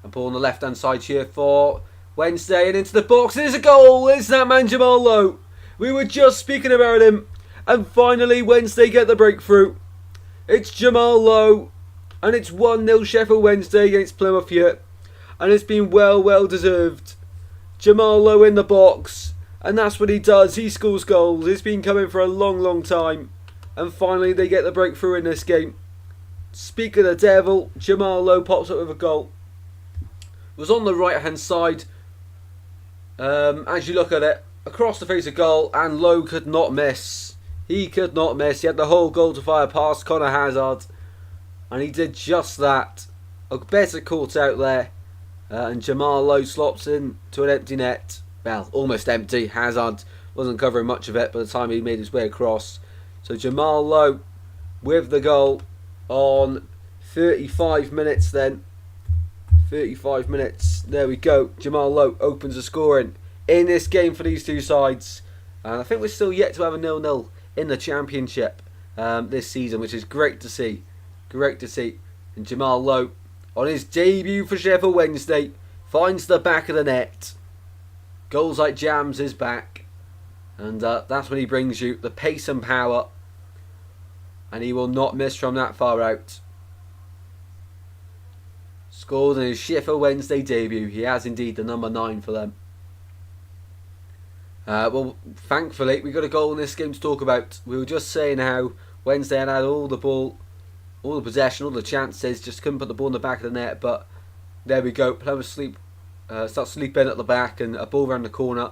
And ball on the left hand side here for Wednesday, and into the box. There's a goal. It's that man Jamal Lowe. We were just speaking about him. And finally, Wednesday get the breakthrough. It's Jamal Lowe. And it's 1-0 Sheffield Wednesday against Plymouth here. And it's been well deserved. Jamal Lowe in the box. And that's what he does. He scores goals. It's been coming for a long time. And finally they get the breakthrough in this game. Speak of the devil, Jamal Lowe pops up with a goal. It was on the right hand side. As you look at it, across the face of goal, and Lowe could not miss. He could not miss. He had the whole goal to fire past Conor Hazard. And he did just that. A better caught out there. And Jamal Lowe slops in to an empty net. Well, almost empty. Hazard wasn't covering much of it by the time he made his way across. So Jamal Lowe with the goal on 35 minutes then. 35 minutes. There we go. Jamal Lowe opens the scoring in this game for these two sides. And I think we're still yet to have a 0-0 in the Championship this season, which is great to see. Great to see. And Jamal Lowe, on his debut for Sheffield Wednesday, finds the back of the net. Goals like jams his back. And that's when he brings you the pace and power. And he will not miss from that far out. Scored in his Sheffield Wednesday debut. He has indeed the number 9 for them. Well, thankfully, we got a goal in this game to talk about. We were just saying how Wednesday had all the ball, all the possession, all the chances, just couldn't put the ball in the back of the net. But there we go. Plymouth starts sleeping at the back, and a ball around the corner.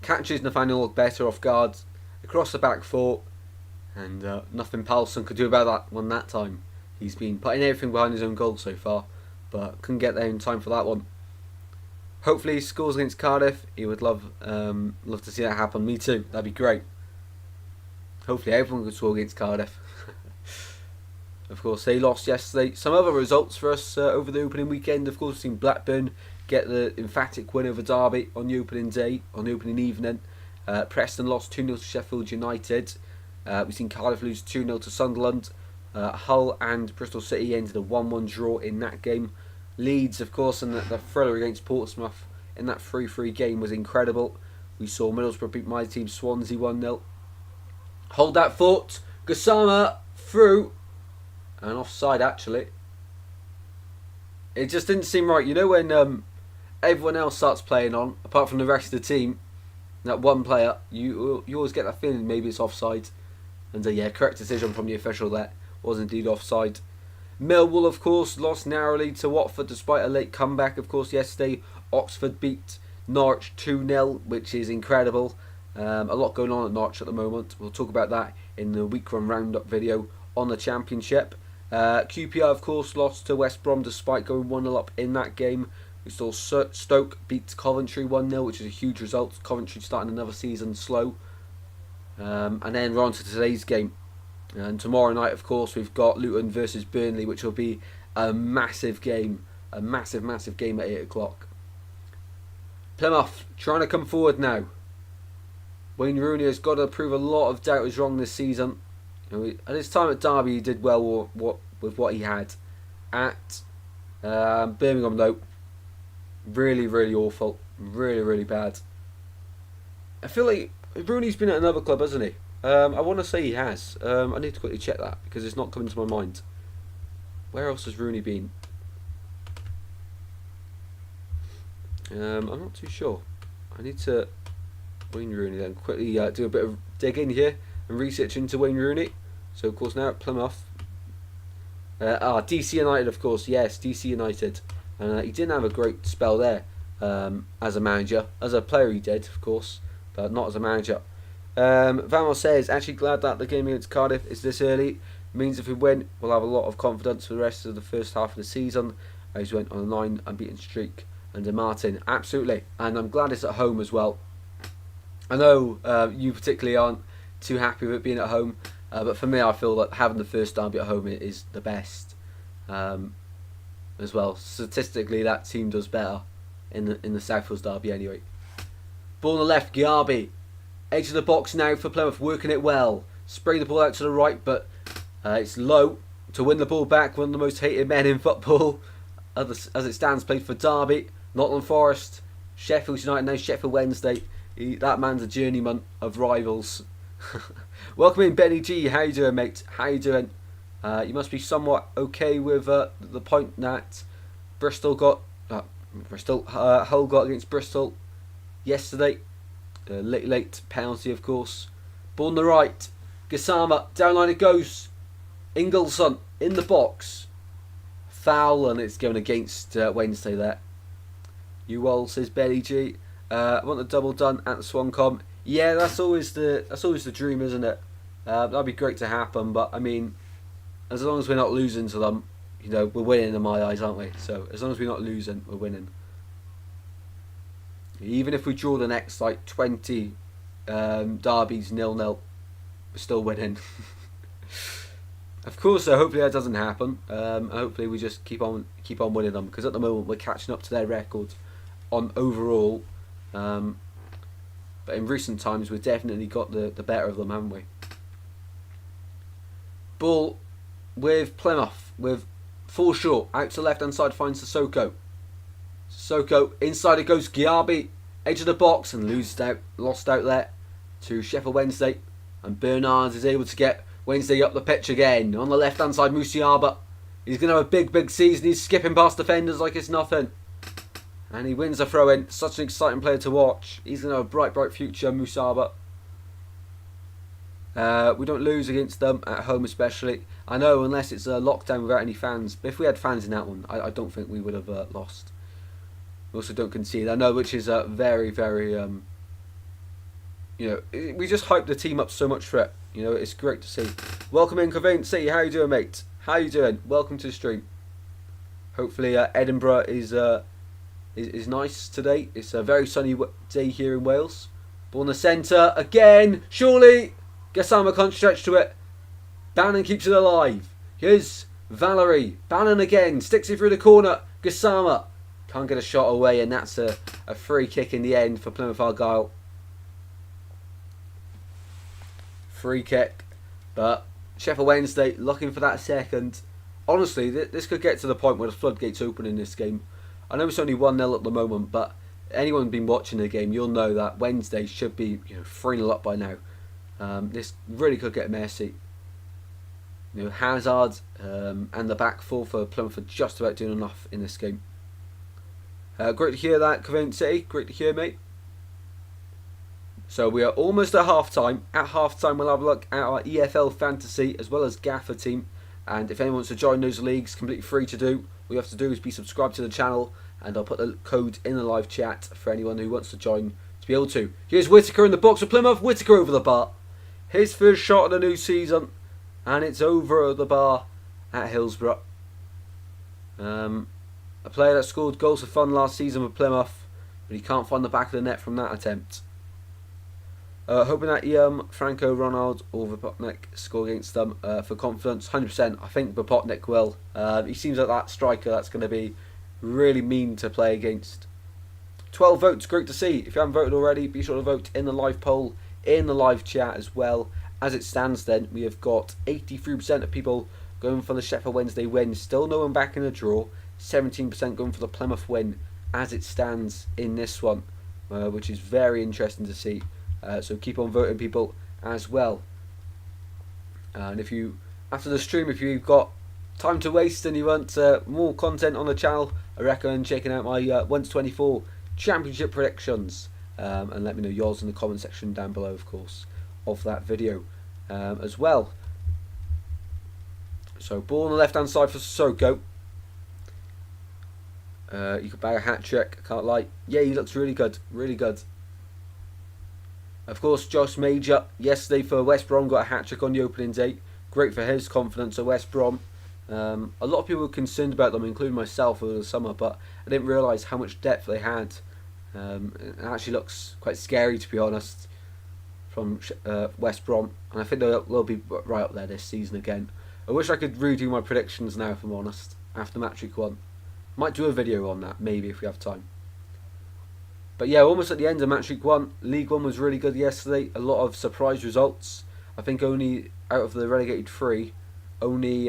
Catches Nathaniel better off guard across the back four, and nothing Palsson could do about that one that time. He's been putting everything behind his own goal so far, but couldn't get there in time for that one. Hopefully he scores against Cardiff. He would love to see that happen. Me too. That'd be great. Hopefully everyone could score against Cardiff. Of course, they lost yesterday. Some other results for us over the opening weekend. Of course, we've seen Blackburn get the emphatic win over Derby on the opening day, on the opening evening. Preston lost 2-0 to Sheffield United. We've seen Cardiff lose 2-0 to Sunderland. Hull and Bristol City ended a 1-1 draw in that game. Leeds, of course, and the thriller against Portsmouth in that 3-3 game was incredible. We saw Middlesbrough beat my team Swansea 1-0. Hold that thought. Gassama through. And offside, actually. It just didn't seem right. You know when everyone else starts playing on, apart from the rest of the team, that one player, you always get that feeling maybe it's offside. And yeah, correct decision from the official there. Was indeed offside. Millwall, of course, lost narrowly to Watford despite a late comeback. Of course, yesterday, Oxford beat Norwich 2-0, which is incredible. A lot going on at Norwich at the moment. We'll talk about that in the week one roundup video on the Championship. QPR, of course, lost to West Brom despite going 1-0 up in that game. We saw Stoke beat Coventry 1-0, which is a huge result. Coventry starting another season slow. And then we're on to today's game. And tomorrow night, of course, we've got Luton versus Burnley, which will be a massive game. A massive game at 8 o'clock. Plymouth trying to come forward now. Wayne Rooney has got to prove a lot of doubters wrong this season. At his time at Derby, he did well with what he had. At Birmingham, though, really awful. Really bad. I feel like Rooney's been at another club, hasn't he? I want to say he has. I need to quickly check that because it's not coming to my mind. Where else has Rooney been? I'm not too sure. I need to Wayne Rooney then quickly do a bit of digging here and research into Wayne Rooney. So of course now at Plymouth. DC United, of course. Yes, DC United. And he didn't have a great spell there as a manager. As a player he did, of course, but not as a manager. Vamos says, actually glad that the game against Cardiff is this early. It means if we win, we'll have a lot of confidence for the rest of the first half of the season. As went on a 9 unbeaten streak under Martin. Absolutely. And I'm glad it's at home as well. I know you particularly aren't too happy with it being at home. But for me, I feel that having the first derby at home is the best. As well. Statistically, that team does better in the South Wales derby anyway. Ball on the left, Giarbi. Edge of the box now for Plymouth, working it well. Spray the ball out to the right, but it's low to win the ball back. One of the most hated men in football. As it stands, played for Derby, Nottingham Forest, Sheffield United, now Sheffield Wednesday. That man's a journeyman of rivals. Welcome in, Benny G. How you doing, mate? How you doing? You must be somewhat okay with the point that Bristol got, Hull got against Bristol yesterday. Late penalty, of course. Ball on the right. Gassama, down line it goes. Ingleson in the box. Foul, and it's going against Wednesday there. Ewell, says Benny G. I want the double done at the Swancom. Yeah, that's always the dream, isn't it? That'd be great to happen, but I mean, as long as we're not losing to them, you know, we're winning in my eyes, aren't we? So as long as we're not losing, we're winning. Even if we draw the next like 20 derbies 0-0, we're still winning. Of course, hopefully that doesn't happen. Hopefully we just keep on winning them, because at the moment we're catching up to their record on overall. But in recent times we've definitely got the better of them, haven't we? Ball with Plymouth, with full short, out to the left hand side, finds Sissoko. Sissoko, inside it goes, Giabi, edge of the box, and lost out there to Sheff Wednesday. And Bernard is able to get Wednesday up the pitch again. On the left hand side, Musiaba. He's going to have a big season. He's skipping past defenders like it's nothing. And he wins a throw in. Such an exciting player to watch. He's going to have a bright future, Musaba. We don't lose against them at home, especially. I know, unless it's a lockdown without any fans. But if we had fans in that one, I don't think we would have lost. We also don't concede. I know, which is very, you know, we just hype the team up so much for it. You know, it's great to see. Welcome in, Covent City. How you doing, mate? How you doing? Welcome to the stream. Hopefully, Edinburgh is nice today. It's a very sunny day here in Wales. Ball in the centre again. Surely, Gassama can't stretch to it. Bannon keeps it alive. Here's Valerie. Bannon again sticks it through the corner. Gassama can't get a shot away, and that's a free kick in the end for Plymouth Argyle. Free kick, but Sheff Wednesday looking for that second. Honestly, this could get to the point where the floodgates open in this game. I know it's only 1-0 at the moment, but anyone been watching the game, you'll know that Wednesday should be 3-0 up by now. This really could get messy. You know, Hazard and the back four for Plymouth are just about doing enough in this game. Great to hear that, Covent City. Great to hear, mate. So we are almost at half-time. At half-time, we'll have a look at our EFL Fantasy as well as Gaffer team. And if anyone wants to join those leagues, completely free to do. All you have to do is be subscribed to the channel, and I'll put the code in the live chat for anyone who wants to join to be able to. Here's Whittaker in the box for Plymouth. Whittaker over the bar. His first shot of the new season, and it's over the bar at Hillsborough. A player that scored goals for fun last season with Plymouth, but he can't find the back of the net from that attempt. Hoping that Franco, Ronald or Vopotnik score against them for confidence. 100%. I think Vopotnik will. He seems like that striker that's going to be really mean to play against. 12 votes, great to see. If you haven't voted already, be sure to vote in the live poll, in the live chat as well. As it stands then, we have got 83% of people going for the Sheff Wednesday win. Still no one back in the draw. 17% going for the Plymouth win as it stands in this one, which is very interesting to see. So keep on voting, people, as well. And if you, after the stream, if you've got time to waste and you want more content on the channel, I recommend checking out my 1-24 championship predictions. And let me know yours in the comment section down below, of course, of that video as well. So ball on the left hand side for Sissoko. You could bag a hat trick, I can't lie. Yeah, he looks really good, really good. Of course, Josh Major yesterday for West Brom got a hat trick on the opening day. Great for his confidence at West Brom. A lot of people were concerned about them, including myself over the summer, but I didn't realise how much depth they had. It actually looks quite scary, to be honest, from West Brom, and I think they'll be right up there this season again. I wish I could redo my predictions now, if I'm honest, after match week 1. Might do a video on that, maybe, if we have time. But yeah, almost at the end of match week 1. League 1 was really good yesterday. A lot of surprise results. I think only out of the relegated 3, only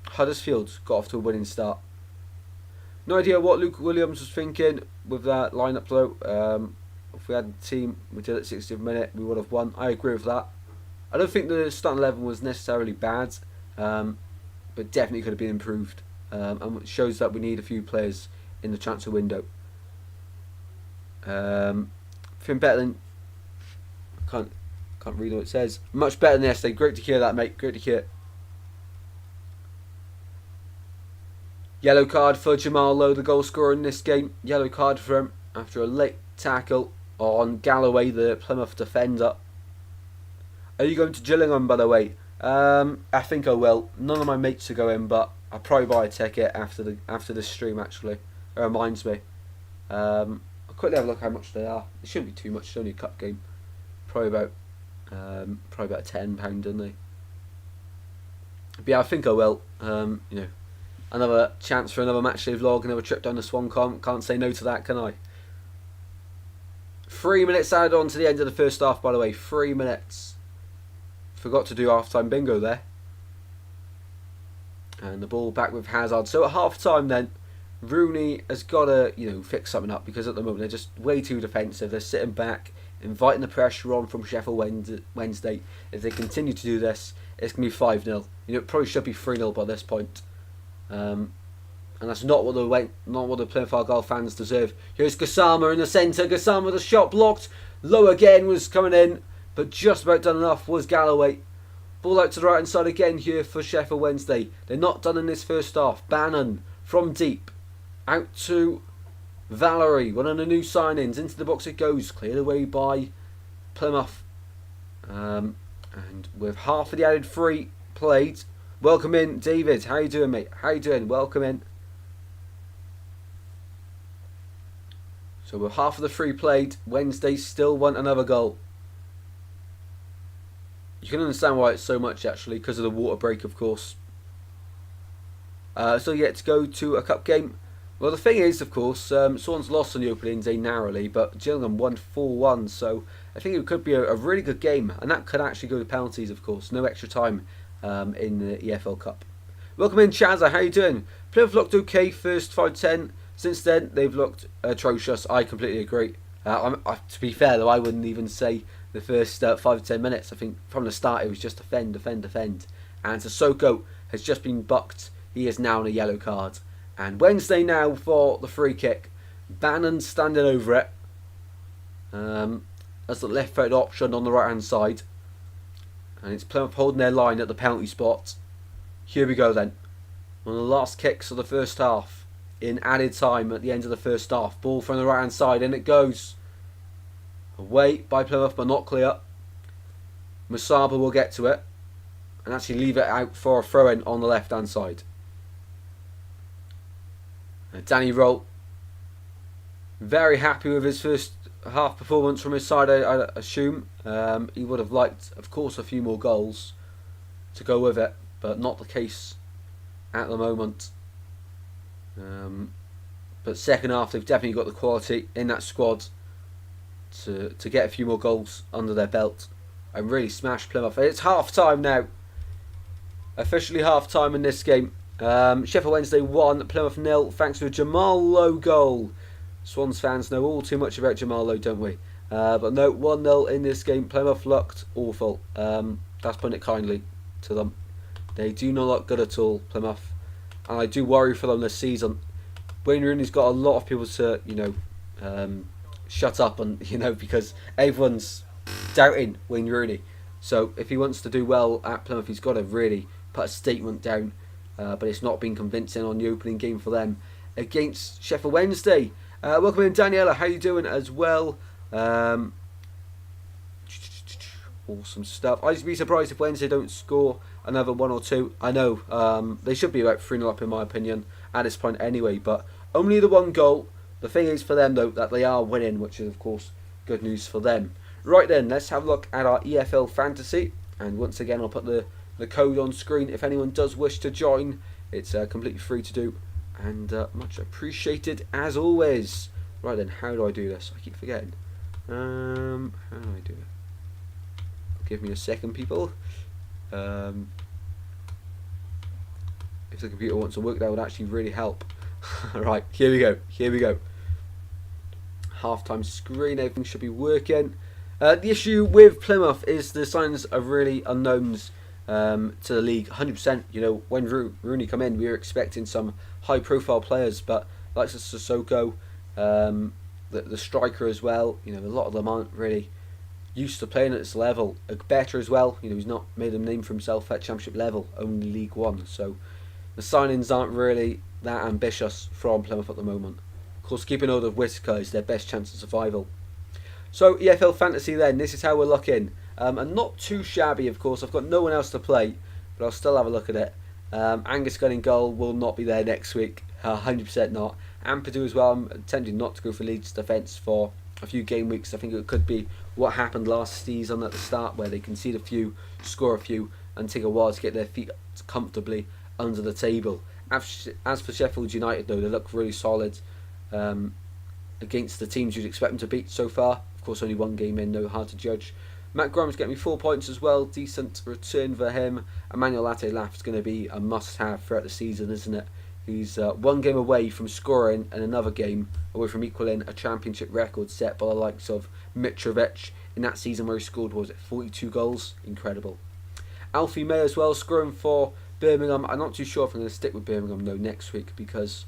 Huddersfield got off to a winning start. No idea what Luke Williams was thinking with that lineup though. if we had the team we did at 60th minute, we would have won. I agree with that. I don't think the starting 11 was necessarily bad, but definitely could have been improved. And it shows that we need a few players in the transfer window. Feeling better than... Can't read what it says. Much better than yesterday. Great to hear that, mate. Great to hear. Yellow card for Jamal Lowe, the goal scorer in this game. Yellow card for him after a late tackle on Galloway, the Plymouth defender. Are you going to Gillingham, by the way? I think I will. None of my mates are going, but I'll probably buy a ticket after the stream. Actually, it reminds me. I'll quickly have a look how much they are. It shouldn't be too much. It's only a cup game. Probably about £10, didn't they? But yeah, I think I will. You know, another chance for another matchday vlog, another trip down to Swancombe. Can't say no to that, can I? 3 minutes added on to the end of the first half, by the way. 3 minutes. Forgot to do half-time bingo there. And the ball back with Hazard. So at half-time then, Rooney has got to, you know, fix something up, because at the moment they're just way too defensive. They're sitting back, inviting the pressure on from Sheffield Wednesday. If they continue to do this, it's going to be 5-0. You know, it probably should be 3-0 by this point. And that's not what the Plymouth Argyle fans deserve. Here's Gassama in the centre. Gassama with a shot blocked. Low again was coming in, but just about done enough was Galloway. Ball out to the right hand side again here for Sheffield Wednesday. They're not done in this first half. Bannon from deep. Out to Valerie, one of the new signings. Into the box it goes. Cleared away by Plymouth. And with half of the added free played. Welcome in, David. How you doing, mate? How you doing? Welcome in. So with half of the free played, Wednesday still want another goal. You can understand why it's so much, actually, because of the water break, of course. So yet to go to a cup game. Well, the thing is, of course, Swans lost on the opening day narrowly, but Gillingham won 4-1, so I think it could be a really good game, and that could actually go to penalties, of course. No extra time in the EFL Cup. Welcome in, Chazza. How you doing? Plymouth looked okay first 5-10. Since then, they've looked atrocious. I completely agree. To be fair, though, I wouldn't even say the first 5 to 10 minutes. I think from the start it was just defend. And Sissoko has just been bucked. He is now on a yellow card. And Wednesday now for the free kick. Bannon standing over it. As the left foot option on the right hand side. And it's Plymouth holding their line at the penalty spot. Here we go then. One of the last kicks of the first half. In added time at the end of the first half. Ball from the right hand side, and it goes away by Plymouth, but not clear. Musaba will get to it and actually leave it out for a throw-in on the left hand side. And Danny Roll, very happy with his first half performance from his side, I assume. He would have liked, of course, a few more goals to go with it, but not the case at the moment. But second half, they've definitely got the quality in that squad to get a few more goals under their belt and really smash Plymouth. It's half time now. Officially half time in this game. Sheffield Wednesday 1, Plymouth 0, thanks to a Jamal Lowe goal. Swans fans know all too much about Jamal Lowe, don't we? But no, 1-0 in this game. Plymouth looked awful. That's putting it kindly to them. They do not look good at all, Plymouth. And I do worry for them this season. Wayne Rooney's got a lot of people to, you know, shut up and, you know, because everyone's doubting Wayne Rooney. So if he wants to do well at Plymouth, he's got to really put a statement down. But it's not been convincing on the opening game for them against Sheffield Wednesday. Welcome in, Daniela. How you doing as well? Awesome stuff. I'd be surprised if Wednesday don't score another 1 or 2. I know they should be about 3-0 up in my opinion at this point anyway, but only the 1 goal. The thing is for them though that they are winning, which is of course good news for them. Right then, let's have a look at our EFL Fantasy, and once again I'll put the code on screen if anyone does wish to join. It's completely free to do and much appreciated as always. Right then, how do I do this? I keep forgetting. How do I do it? Give me a second, people. If the computer wants to work, that would actually really help. Right, here we go. half-time screen. Everything should be working. The issue with Plymouth is the signs of really unknowns to the league. 100%. You know, when Rooney come in, we were expecting some high-profile players, but like Sissoko, the striker as well. You know, a lot of them aren't really used to playing at this level. Better as well. You know, he's not made a name for himself at Championship level, only League One. So the signings aren't really that ambitious from Plymouth at the moment. Of course, keeping hold of Whittaker is their best chance of survival. So EFL Fantasy then, this is how we're looking. And not too shabby, of course. I've got no one else to play, but I'll still have a look at it. Angus Gunn in goal will not be there next week. 100% not. Ampadu as well. I'm tempted not to go for Leeds defence for a few game weeks. I think it could be what happened last season at the start, where they concede a few, score a few, and take a while to get their feet comfortably under the table. As for Sheffield United, though, they look really solid against the teams you'd expect them to beat so far. Of course, only one game in, no, hard to judge. Matt Grimes getting me 4 points as well. Decent return for him. Emmanuel Latte-Laff is going to be a must-have throughout the season, isn't it? He's one game away from scoring and another game away from equaling a championship record set by the likes of Mitrovic in that season where he scored, 42 goals? Incredible. Alfie May as well, scoring for Birmingham. I'm not too sure if I'm going to stick with Birmingham though next week, because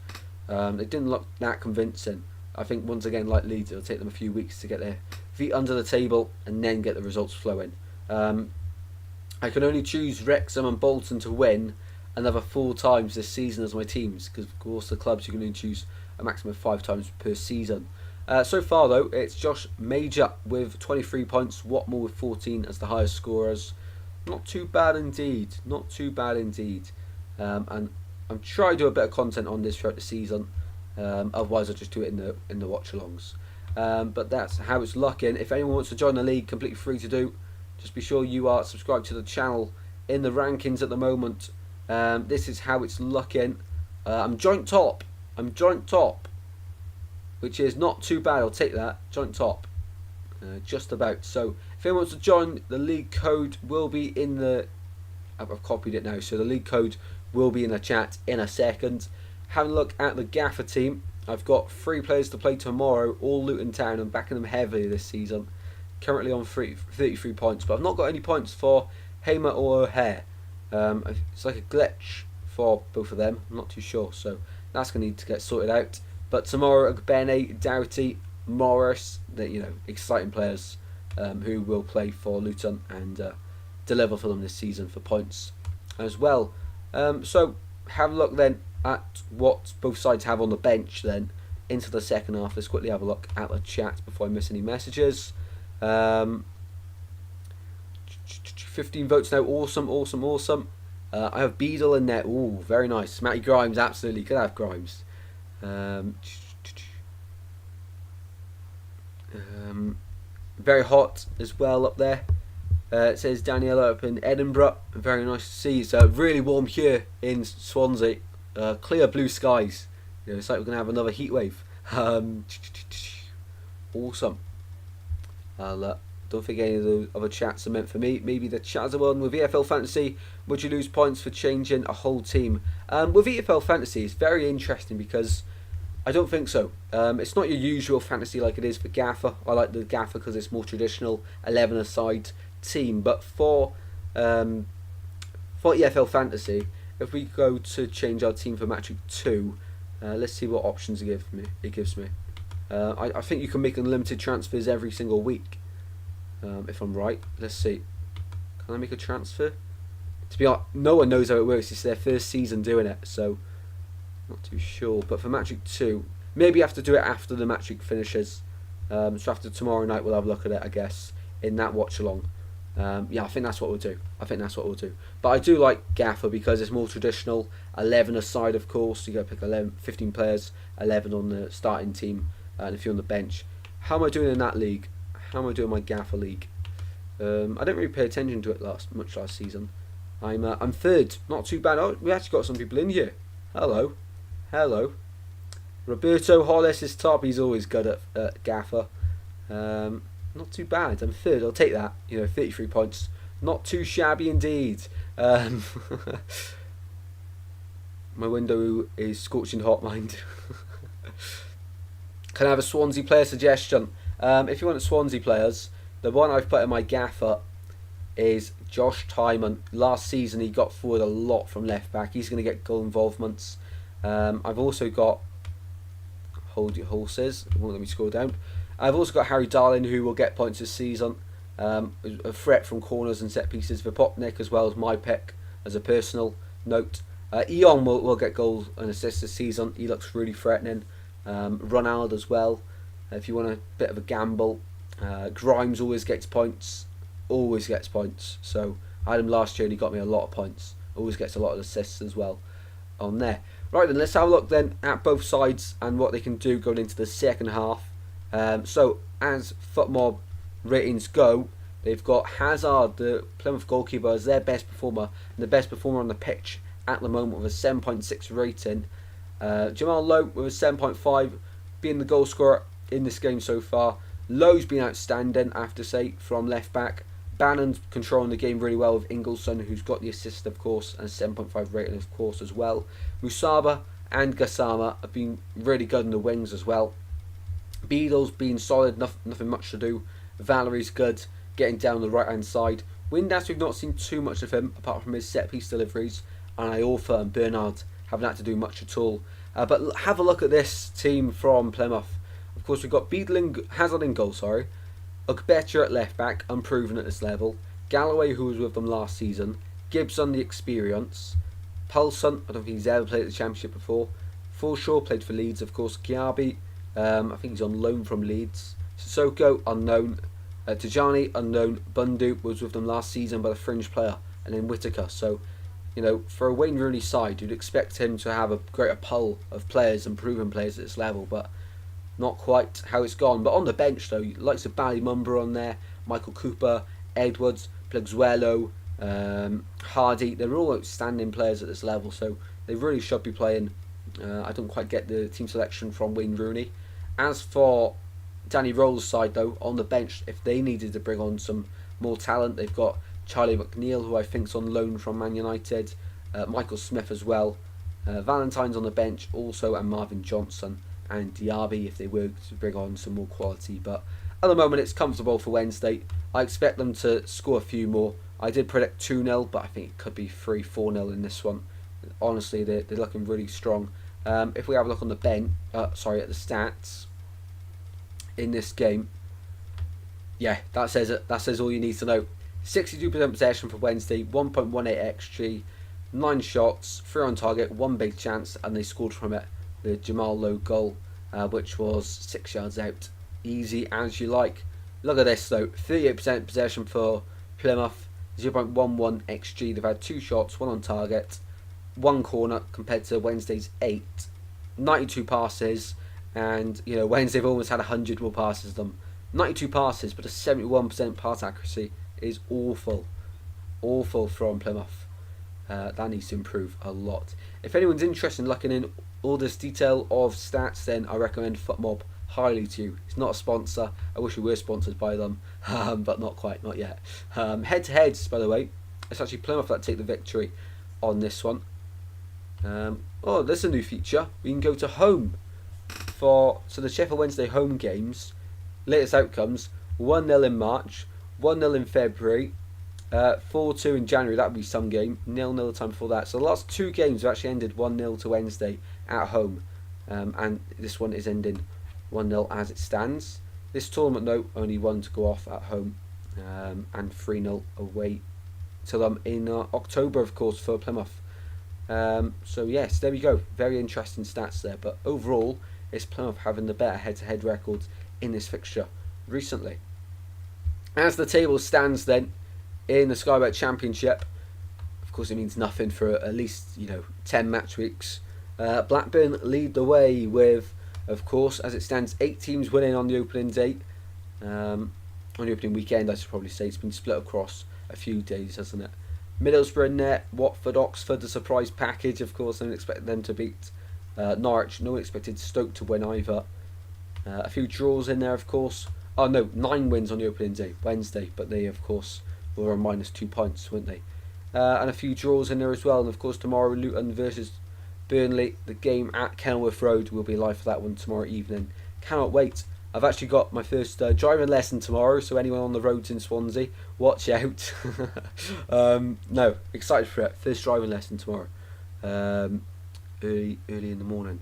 they didn't look that convincing. I think once again, like Leeds, it'll take them a few weeks to get their feet under the table and then get the results flowing. I can only choose Wrexham and Bolton to win another 4 times this season as my teams, because of course the clubs you can only choose a maximum of 5 times per season. So far though, it's Josh Major with 23 points, Watmore with 14 as the highest scorers. Not too bad indeed, not too bad indeed. And I'm trying to do a bit of content on this throughout the season. Otherwise I'll just do it in the watch-alongs. But that's how it's looking. If anyone wants to join the league, completely free to do. Just be sure you are subscribed to the channel. In the rankings at the moment, this is how it's looking. I'm joint top, which is not too bad. I'll take that, joint top, just about. So if anyone wants to join, the league code will be in the, I've copied it now, so the league code will be in the chat in a second. Having a look at the Gaffer team, I've got 3 players to play tomorrow, all Luton Town. I'm backing them heavily this season. Currently on 33 points, but I've not got any points for Hamer or O'Hare. It's like a glitch for both of them. I'm not too sure, so that's going to need to get sorted out. But tomorrow, Bene, Doughty, Morris, they're exciting players who will play for Luton and deliver for them this season for points as well. So have a look then at what both sides have on the bench then into the second half. Let's quickly have a look at the chat before I miss any messages. 15 votes now. Awesome. I have Beadle in there. Ooh, very nice. Matty Grimes, absolutely. Could have Grimes. Very hot as well up there. It says Daniela up in Edinburgh. Very nice to see. It's really warm here in Swansea. Clear blue skies. It's like we're going to have another heat wave. Awesome. Don't think any of the other chats are meant for me. Maybe the chats are one with EFL Fantasy. Would you lose points for changing a whole team? With EFL Fantasy, it's very interesting because I don't think so. It's not your usual fantasy like it is for Gaffer. I like the Gaffer because it's more traditional 11-a-side team. But for EFL Fantasy, if we go to change our team for Match Week 2, let's see what options it gives me. I think you can make unlimited transfers every single week. If I'm right, let's see. Can I make a transfer? To be honest, no one knows how it works. It's their first season doing it, so not too sure. But for Match Week 2, maybe you have to do it after the Match Week finishes. So after tomorrow night, we'll have a look at it, I guess, in that watch-along. Yeah, I think that's what we'll do. But I do like Gaffer because it's more traditional. 11-a-side, of course. You got to pick 15 players, 11 on the starting team, and if you're on the bench. How am I doing in that league? How am I doing my Gaffer league? I didn't really pay attention to it much last season. I'm third, not too bad. Oh, we actually got some people in here. Hello. Roberto Hollis is top. He's always good at Gaffer. Not too bad. I'm third. I'll take that. 33 points. Not too shabby indeed. My window is scorching hot, mind. Can I have a Swansea player suggestion? If you want Swansea players, the one I've put in my gaffer is Josh Tymon. Last season he got forward a lot from left back. He's going to get goal involvements. I've also got, hold your horses, it won't let me scroll down. I've also got Harry Darling, who will get points this season. A threat from corners and set pieces. Vipopnik as well as my pick as a personal note. Eon will get goals and assists this season. He looks really threatening. Ronald as well. If you want a bit of a gamble, Grimes always gets points. So I had him last year and he got me a lot of points. Always gets a lot of assists as well on there. Right then, let's have a look then at both sides and what they can do going into the second half. So as FootMob ratings go, they've got Hazard, the Plymouth goalkeeper, as their best performer and the best performer on the pitch at the moment with a 7.6 rating. Jamal Lowe with a 7.5 being the goal scorer in this game so far. Lowe's been outstanding, I have to say, from left back. Bannon's controlling the game really well with Ingleson, who's got the assist, of course, and a 7.5 rating, of course, as well. Musaba and Gassama have been really good in the wings as well. Beadle's been solid, nothing much to do. Valerie's good, getting down the right-hand side. Windass, we've not seen too much of him, apart from his set-piece deliveries. And Iorfa and Bernard haven't had to do much at all. But have a look at this team from Plymouth. Of course, we've got Hazard in goal, Ugbetter at left back, unproven at this level. Galloway, who was with them last season. Gibson, the experience. Paulson, I don't think he's ever played at the Championship before. Forshaw played for Leeds, of course. Kiabi, I think he's on loan from Leeds. Sissoko, unknown. Tajani, unknown. Bundu was with them last season, but a fringe player. And then Whitaker. So, you know, for a Wayne Rooney side, you'd expect him to have a greater pull of players and proven players at this level, but not quite how it's gone. But on the bench, though, likes of Ballymumber on there, Michael Cooper, Edwards, Plugzuelo, Hardy, they're all outstanding players at this level, so they really should be playing. I don't quite get the team selection from Wayne Rooney. As for Danny Rolls' side, though, on the bench, if they needed to bring on some more talent, they've got Charlie McNeil, who I think's on loan from Man United, Michael Smith as well, Valentine's on the bench also, and Marvin Johnson and Diaby if they were to bring on some more quality. But at the moment it's comfortable for Wednesday. I expect them to score a few more. I did predict 2-0, but I think it could be 3-4-0 in this one. Honestly, they're looking really strong. If we have a look on the bench, at the stats in this game, yeah, that says it. That says all you need to know. 62% possession for Wednesday, 1.18 XG, 9 shots, 3 on target, 1 big chance, and they scored from it. The Jamal Lowe goal, which was 6 yards out. Easy as you like. Look at this though, 38% possession for Plymouth, 0.11 XG. They've had 2 shots, 1 on target, 1 corner compared to Wednesday's 8. 92 passes, and you know Wednesday have almost had 100 more passes than them. 92 passes, but a 71% pass accuracy is awful from Plymouth. That needs to improve a lot. If anyone's interested in looking in all this detail of stats, then I recommend FootMob highly to you. It's not a sponsor. I wish we were sponsored by them, but not quite, not yet. Head-to-heads, by the way, it's actually Plymouth that take the victory on this one. Oh, there's a new feature. We can go to home so the Sheffield Wednesday home games. Latest outcomes: 1-0 in March, 1-0 in February, 4-2 in January. That would be some game. 0-0 the time before that. So the last 2 games have actually ended 1-0 to Wednesday at home, and this one is ending 1-0 as it stands. This tournament, though, only 1 to go off at home, and 3-0 away to them in October, of course, for Plymouth. So yes, there we go. Very interesting stats there. But overall, it's Plymouth having the better head-to-head records in this fixture recently. As the table stands, then, in the Sky Bet Championship, of course, it means nothing for at least 10 match weeks. Blackburn lead the way with, of course, as it stands, 8 teams winning on the opening date. On the opening weekend, I should probably say. It's been split across a few days, hasn't it? Middlesbrough in there, Watford, Oxford, the surprise package, of course. I didn't expect them to beat Norwich. No one expected Stoke to win either. A few draws in there, of course. Oh no, 9 wins on the opening day, Wednesday, but they, of course, were on -2 points, weren't they? And a few draws in there as well. And of course, tomorrow, Luton versus Burnley. The game at Kenilworth Road will be live for that one tomorrow evening, Cannot wait. I've actually got my first driving lesson tomorrow, so anyone on the roads in Swansea, watch out. No, excited for it. First driving lesson tomorrow. Early in the morning.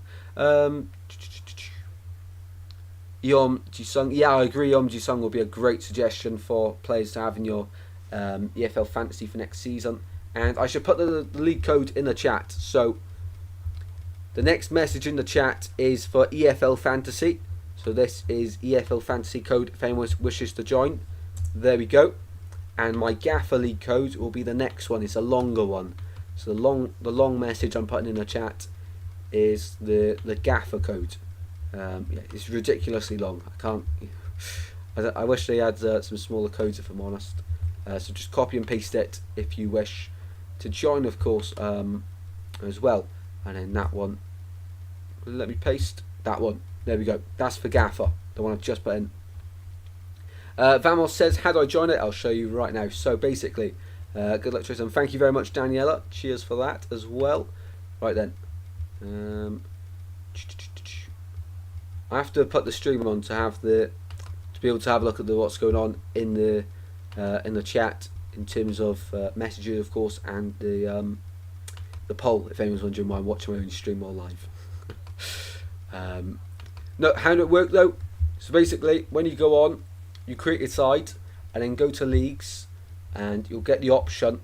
Yom Jisung, yeah, I agree. Yom Jisung will be a great suggestion for players to have in your EFL fantasy for next season. And I should put the league code in the chat. So the next message in the chat is for EFL Fantasy. So this is EFL Fantasy code if anyone wishes to join. There we go. And my Gaffer League code will be the next one. It's a longer one. So the long message I'm putting in the chat is the Gaffer code. Yeah, it's ridiculously long. I can't. I wish they had some smaller codes, if I'm honest. So just copy and paste it if you wish to join, of course, as well. And then that one. Let me paste that one. There we go. That's for Gaffer, the one I've just put in. Vamos says, how do I join it? I'll show you right now. So basically, good luck to us, and thank you very much, Daniela. Cheers for that as well. Right then. I have to put the stream on to be able to have a look at what's going on in the chat in terms of messages, of course, and the poll. If anyone's wondering why I'm watching my own stream all live. No, how did it work though? So basically, when you go on, you create your site and then go to leagues, and you'll get the option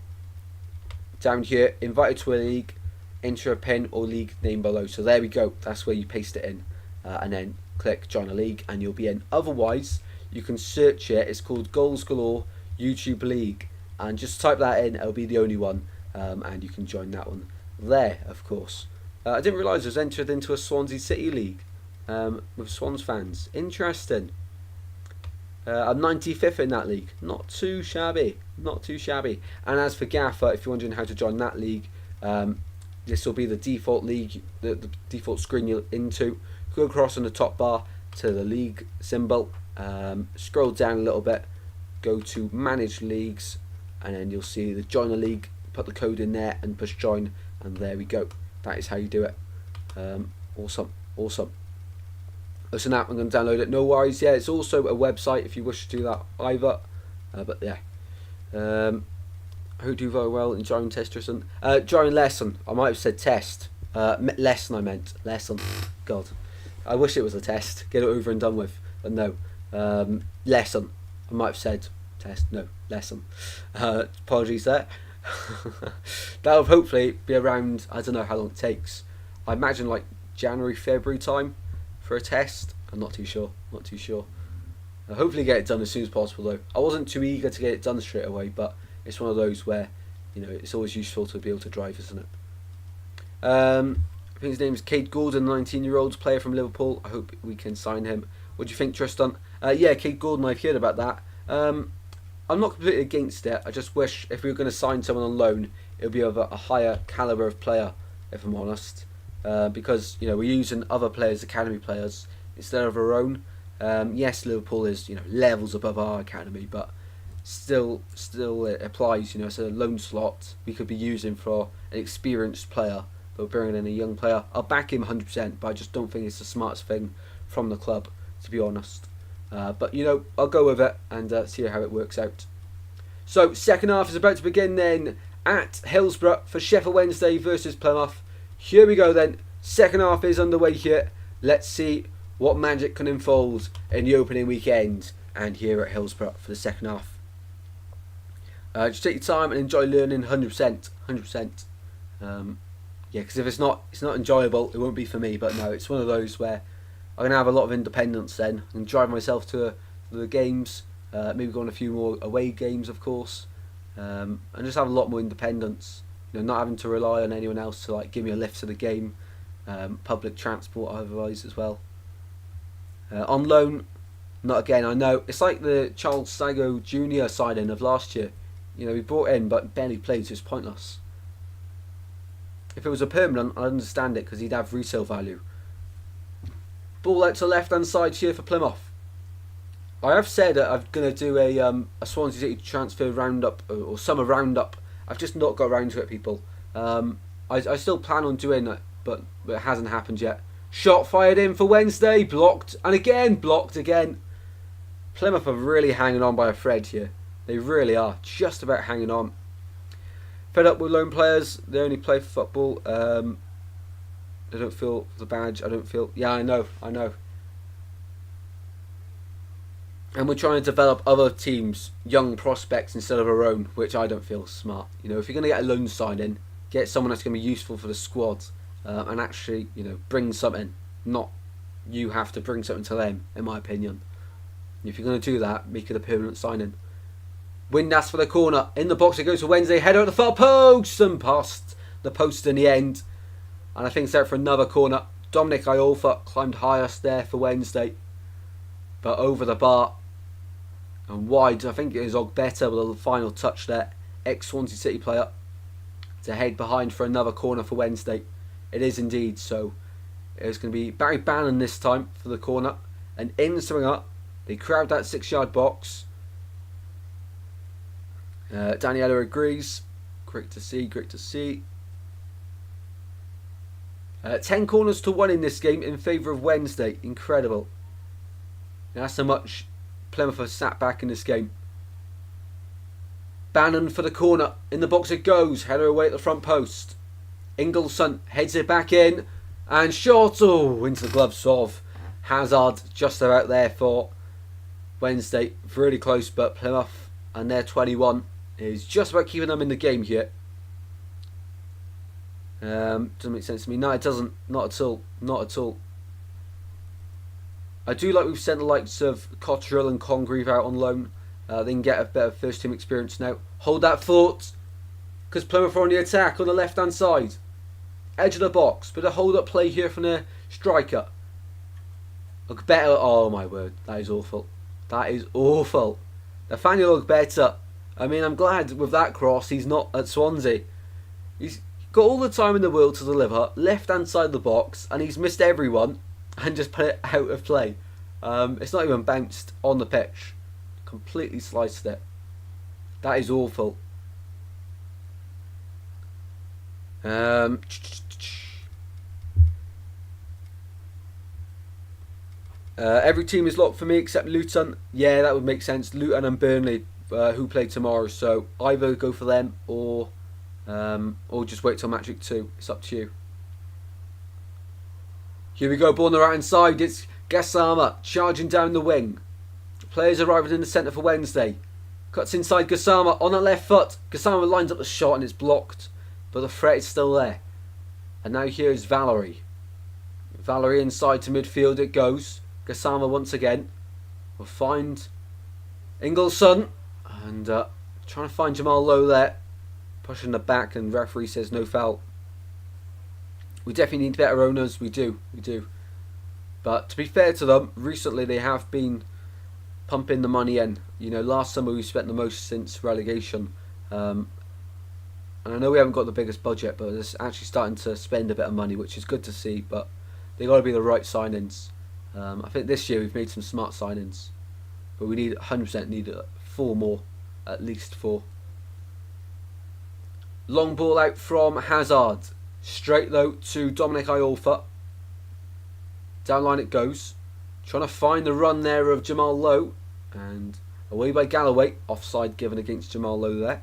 down here, invited to a league, enter a pin or league name below. So there we go. That's where you paste it in, and then click join a league, and you'll be in. Otherwise, you can search it. It's called Goals Galore YouTube League, and just type that in. It'll be the only one, and you can join that one there, of course. I didn't realise I was entered into a Swansea City League with Swans fans. Interesting. I'm 95th in that league. Not too shabby. Not too shabby. And as for Gaffer, if you're wondering how to join that league, this will be the default league, the default screen you're into. Go across on the top bar to the league symbol. Scroll down a little bit. Go to Manage Leagues, and then you'll see the Join a League. Put the code in there and push join, and there we go. That is how you do it. Awesome. Listen up, I'm going to download it. No worries. Yeah, it's also a website if you wish to do that either. But yeah. Who do very well in drawing test lesson? Drawing lesson. I might have said test. Lesson I meant. Lesson. God. I wish it was a test. Get it over and done with. But no. Lesson. I might have said test. No. Lesson. Apologies there. That'll hopefully be around, I don't know how long it takes. I imagine like January, February time for a test. I'm not too sure. Hopefully get it done as soon as possible though. I wasn't too eager to get it done straight away, but it's one of those where, you know, it's always useful to be able to drive, isn't it? I think his name is Cade Gordon, 19-year-old player from Liverpool. I hope we can sign him. What do you think, Tristan? Yeah, Cade Gordon, I've heard about that. I'm not completely against it. I just wish if we were going to sign someone on loan, it would be of a higher calibre of player, if I'm honest. Because, you know, we're using other players, academy players, instead of our own. Yes, Liverpool is, you know, levels above our academy, but still it applies. You know, it's a loan slot we could be using for an experienced player, but we're bringing in a young player. I'll back him 100%, but I just don't think it's the smartest thing from the club, to be honest. But, you know, I'll go with it and see how it works out. So, second half is about to begin then at Hillsborough for Sheffield Wednesday versus Plymouth. Here we go then. Second half is underway here. Let's see what magic can unfold in the opening weekend and here at Hillsborough for the second half. Just take your time and enjoy learning 100%. Yeah, because if it's not enjoyable, it won't be for me. But no, it's one of those where I'm going to have a lot of independence then and drive myself to the games, maybe go on a few more away games, of course, and just have a lot more independence. You know, not having to rely on anyone else to like give me a lift to the game, public transport otherwise as well. On loan, not again. I know it's like the Charles Sago Jr. signing of last year. You know, he brought in but barely played, so it's pointless. If it was a permanent, I'd understand it because he'd have resale value. Ball out to left hand side here for Plymouth. I have said that I'm going to do a Swansea City transfer roundup or summer roundup. I've just not got around to it, people. I still plan on doing it, but it hasn't happened yet. Shot fired in for Wednesday. Blocked. And again. Blocked again. Plymouth are really hanging on by a thread here. They really are. Just about hanging on. Fed up with lone players. They only play for football. I don't feel the badge. I don't feel... Yeah, I know. And we're trying to develop other teams' young prospects instead of our own, which I don't feel smart. You know, if you're going to get a loan sign in, get someone that's going to be useful for the squad and actually, you know, bring something. Not you have to bring something to them, in my opinion. If you're going to do that, make it a permanent signing. Windass for the corner. In the box it goes for Wednesday. Header at the far post and past the post in the end. And I think it's out for another corner. Dominic Iolfa climbed highest there for Wednesday. But over the bar. And wide. I think it is Ogbeta with a final touch there. Ex-Swansea City player. To head behind for another corner for Wednesday. It is indeed. So it's going to be Barry Bannon this time for the corner. And in swing up. They crowd that 6-yard box. Daniela agrees. Great to see. 10 corners to 1 in this game in favour of Wednesday. Incredible. That's how much Plymouth have sat back in this game. Bannon for the corner. In the box it goes. Header away at the front post. Ingleson heads it back in. And shot. Oh, into the gloves of Hazard. Just about there for Wednesday. Really close, but Plymouth and their 21 is just about keeping them in the game here. Doesn't make sense to me. No, it doesn't. Not at all. I do like we've sent the likes of Cotterill and Congreve out on loan. They can get a better first team experience now. Hold that thought, because Plymouth are on the attack on the left hand side. Edge of the box. Bit of hold up play here from the striker. Look better. Oh my word. That is awful. Nathaniel Ogbeta. I mean, I'm glad with that cross he's not at Swansea. He's got all the time in the world to deliver, left hand side of the box, and he's missed everyone and just put it out of play. It's not even bounced on the pitch. Completely sliced it. That is awful. Every team is locked for me except Luton. Yeah, that would make sense. Luton and Burnley, who play tomorrow. So either go for them or just wait till match week 2. It's up to you. Here we go, ball on the right hand side. It's Gassama charging down the wing. Players arriving in the centre for Wednesday. Cuts inside Gassama on the left foot. Gassama lines up the shot and it's blocked. But the threat is still there. And now here's Valerie. Valerie inside to midfield it goes. Gassama once again. Will find Ingleson. And trying to find Jamal Lowe there. Pushing the back and referee says no foul. We definitely need better owners. We do. But to be fair to them, recently they have been pumping the money in. You know, last summer we spent the most since relegation. And I know we haven't got the biggest budget, but it's actually starting to spend a bit of money, which is good to see. But they got to be the right signings. I think this year we've made some smart signings, but we need 100% need 4 more, at least 4. Long ball out from Hazard, straight though to Dominic Iolfa. Down line it goes, trying to find the run there of Jamal Lowe, and away by Galloway. Offside given against Jamal Lowe there.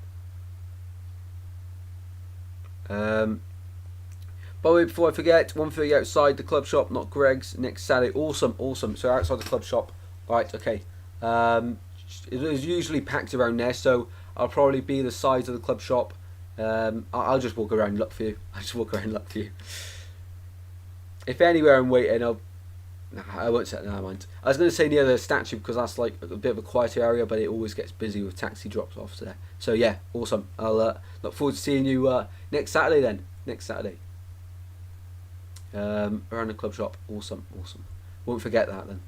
By the way, before I forget, 1:30 outside the club shop, not Greg's, next Saturday. Awesome. So outside the club shop. Right, okay. It is usually packed around there, so I'll probably be the size of the club shop. I'll just walk around and look for you. If anywhere I'm waiting, I won't say that. No, mind. I was going to say near the statue because that's like a bit of a quieter area, but it always gets busy with taxi drops off there. So yeah, awesome. I'll look forward to seeing you next Saturday then. Around the club shop. Awesome. Won't forget that then.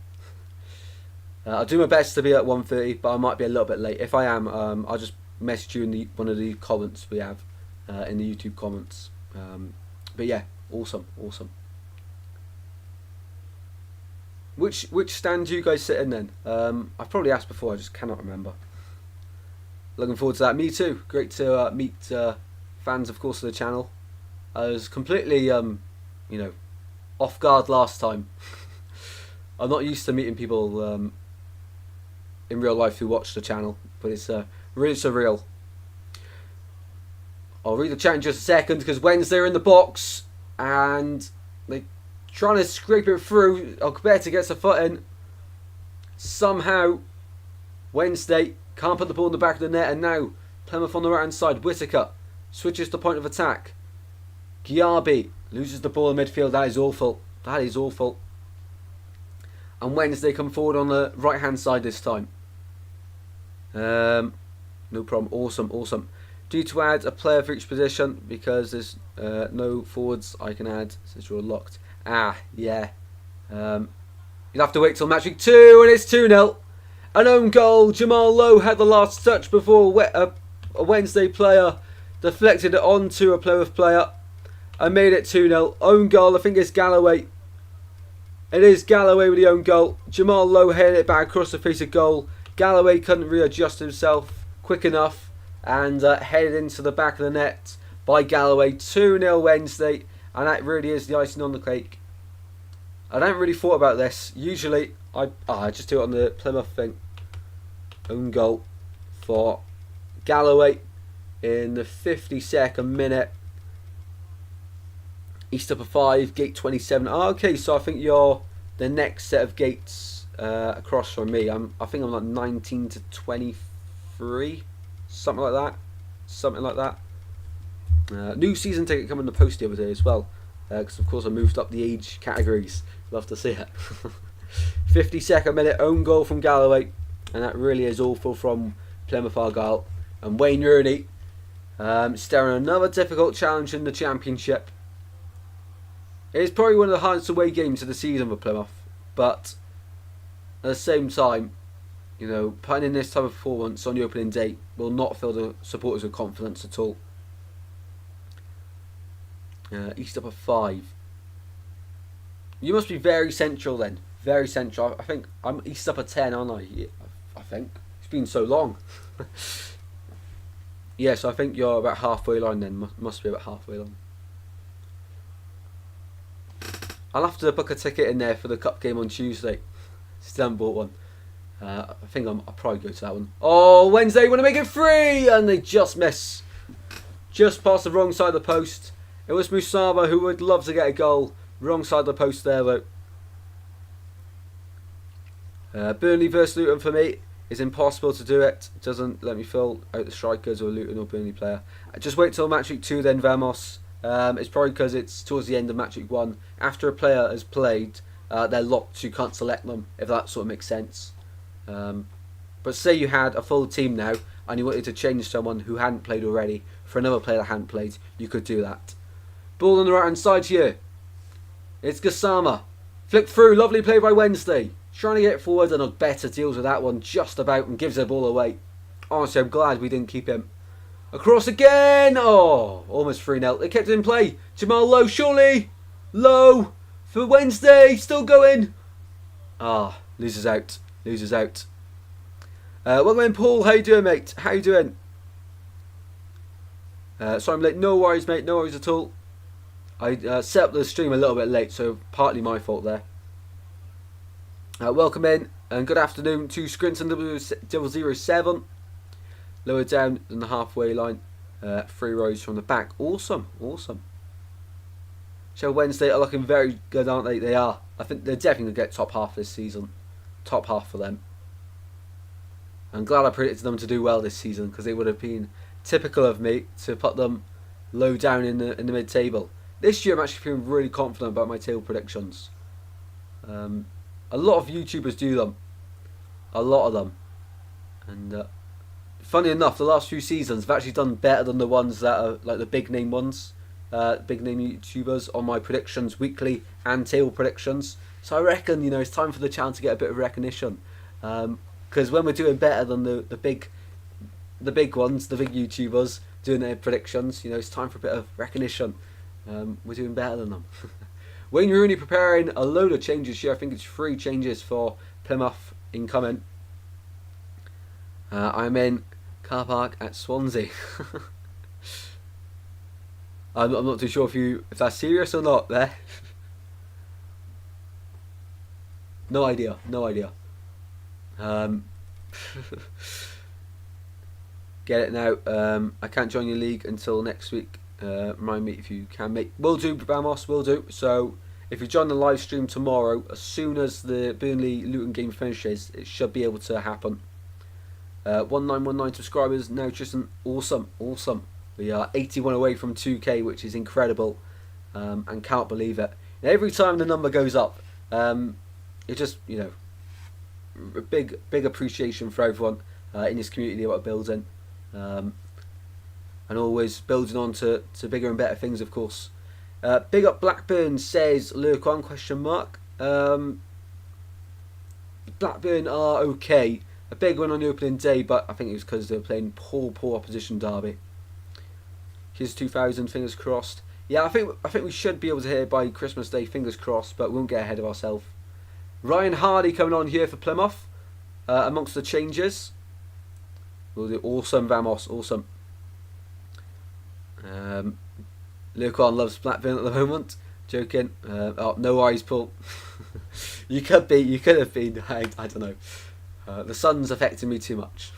I'll do my best to be at 1:30, but I might be a little bit late. If I am, I'll just message you in one of the comments we have in the YouTube comments. But yeah, awesome. Which stand do you guys sit in then? I've probably asked before, I just cannot remember. Looking forward to that. Me too. Great to meet fans, of course, of the channel. I was completely, off guard last time. I'm not used to meeting people in real life who watch the channel, but it's really surreal. I'll read the chat in just a second because Wednesday are in the box and they're trying to scrape it through. Alberta gets a foot in. Somehow, Wednesday can't put the ball in the back of the net, and now Plymouth on the right hand side. Whittaker switches to point of attack. Giarbi loses the ball in midfield. That is awful. That is awful. And Wednesday come forward on the right hand side this time. No problem. Awesome, awesome. Due to add a player for each position because there's no forwards I can add since you're locked. Yeah. You'll have to wait till match week 2 and it's 2-0. An own goal. Jamal Lowe had the last touch before a Wednesday player deflected it onto a Plymouth player and made it 2-0. Own goal, I think it's Galloway. It is Galloway with the own goal. Jamal Lowe headed it back across the face of goal. Galloway couldn't readjust himself quick enough and headed into the back of the net by Galloway. 2-0 Wednesday, and that really is the icing on the cake. I don't really thought about this. Usually I just do it on the Plymouth thing. Own goal for Galloway in the 52nd minute. East Upper 5, gate 27. Okay, so I think you're the next set of gates across from me. I think I'm like 19 to 23, something like that. New season ticket coming in the post the other day as well, because of course I moved up the age categories. Love to see it. 52nd minute, own goal from Galloway, and that really is awful from Plymouth Argyle. And Wayne Rooney staring another difficult challenge in the Championship. It's probably one of the hardest away games of the season for Plymouth, but at the same time, you know, putting in this type of performance on the opening day will not fill the supporters with confidence at all. East Upper 5. You must be very central then. Very central. I think I'm East Upper 10, aren't I? Yeah, I think. It's been so long. Yeah, so I think you're about halfway line then. Must be about halfway line. I'll have to book a ticket in there for the cup game on Tuesday. Still haven't bought one. I think I'll probably go to that one. Oh, Wednesday want to make it 3 and they just miss. Just past the wrong side of the post. It was Musaba who would love to get a goal. Wrong side of the post there though. Burnley versus Luton for me is impossible to do it. Doesn't let me fill out the strikers or Luton or Burnley player. Just wait till match week 2 then Vamos. It's probably because it's towards the end of match week 1. After a player has played, they're locked, so you can't select them, if that sort of makes sense. But say you had a full team now and you wanted to change someone who hadn't played already for another player that hadn't played, you could do that. Ball on the right hand side here. It's Gassama. Flick through, lovely play by Wednesday. Trying to get forward and Alberta deals with that one just about and gives the ball away. Honestly, I'm glad we didn't keep him. Across again! Oh, almost 3-0. They kept it in play. Jamal Lowe, surely! Low for Wednesday, still going. Loses out. Loses out. Welcome in, Paul. How you doing, mate? How you doing? Sorry I'm late. No worries, mate. No worries at all. I set up the stream a little bit late, so partly my fault there. Welcome in and good afternoon to Scrinton 007. Lower down than the halfway line. 3 rows from the back. Awesome. Awesome. So Wednesday are looking very good, aren't they? They are. I think they're definitely going to get top half this season. Top half for them. I'm glad I predicted them to do well this season because it would have been typical of me to put them low down in the mid-table. This year I'm actually feeling really confident about my table predictions. A lot of YouTubers do them. A lot of them. And funny enough, the last few seasons have actually done better than the ones that are like the big name ones. Big name YouTubers on my predictions weekly and table predictions. So I reckon, you know, it's time for the channel to get a bit of recognition. Because when we're doing better than the big ones, the big YouTubers doing their predictions, you know, it's time for a bit of recognition. We're doing better than them. Wayne Rooney preparing a load of changes here. I think it's 3 changes for Plymouth incoming. I'm in car park at Swansea. I'm not too sure if that's serious or not there. No idea. No idea. Get it now. I can't join your league until next week. Remind me if you can, mate. Will do, Vamos. Will do. So if you join the live stream tomorrow, as soon as the Burnley Luton game finishes, it should be able to happen. 1919 subscribers now, Tristan. Awesome. We are 81 away from 2K, which is incredible, and can't believe it. And every time the number goes up, it just, a big appreciation for everyone in this community that we're building, and always building on to bigger and better things, of course. Big up Blackburn, says Lurkon, question mark. Blackburn are okay. A big one on the opening day, but I think it was because they were playing poor opposition Derby. Here's 2000, fingers crossed. Yeah, I think we should be able to hear by Christmas Day, fingers crossed, but we won't get ahead of ourselves. Ryan Hardy coming on here for Plymouth, amongst the changes. We'll do awesome, Vamos, awesome. Lurkon loves Blackburn at the moment. Joking. Oh, no worries, Paul. You could have been. I don't know. The sun's affecting me too much.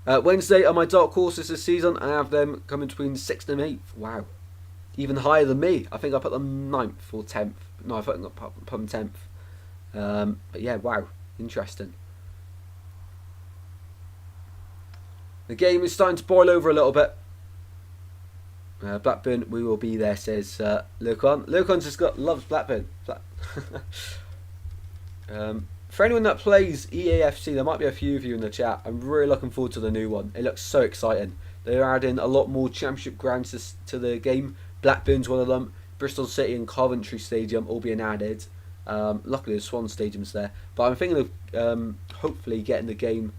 Wednesday are my dark horses this season. I have them coming between 6th and 8th. Wow. Even higher than me. I think I put them 9th or 10th. No, I put them 10th. But yeah, wow. Interesting. The game is starting to boil over a little bit. Blackburn, we will be there, says Lurkon. Lurkon's just loves Blackburn. For anyone that plays EAFC, there might be a few of you in the chat. I'm really looking forward to the new one. It looks so exciting. They're adding a lot more championship grounds to the game. Blackburn's one of them. Bristol City and Coventry Stadium all being added. Luckily the Swan Stadium's there. But I'm thinking of hopefully getting the game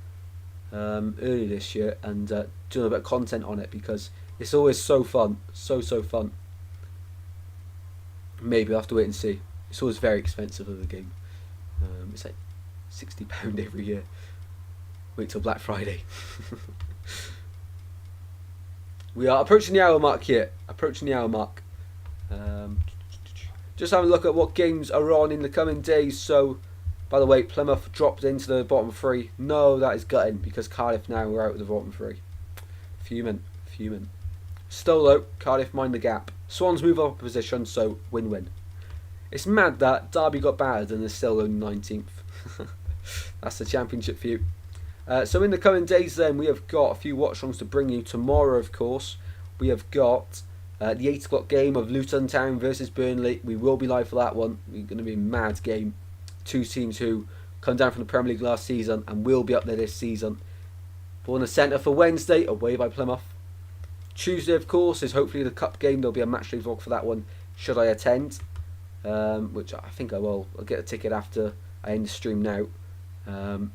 early this year and doing a bit of content on it, because it's always so fun. So fun. Maybe I'll have to wait and see. It's always very expensive of the game. It's like £60 every year. Wait till Black Friday. We are approaching the hour mark here. Just having a look at what games are on in the coming days. So, by the way, Plymouth dropped into the bottom 3. No, that is gutting, because Cardiff now are out of the bottom 3. Fuming. Still though, Cardiff mind the gap. Swans move up a position, so win-win. It's mad that Derby got battered and they're still only 19th. That's the championship for you. So in the coming days then, we have got a few watch-alongs to bring you. Tomorrow, of course, we have got the 8 o'clock game of Luton Town versus Burnley. We will be live for that one. It's going to be a mad game. Two teams who come down from the Premier League last season and will be up there this season. Ball in the centre for Wednesday, away by Plymouth. Tuesday, of course, is hopefully the cup game. There'll be a matchday vlog for that one, should I attend. Which I think I will. I'll get a ticket after I end the stream now. And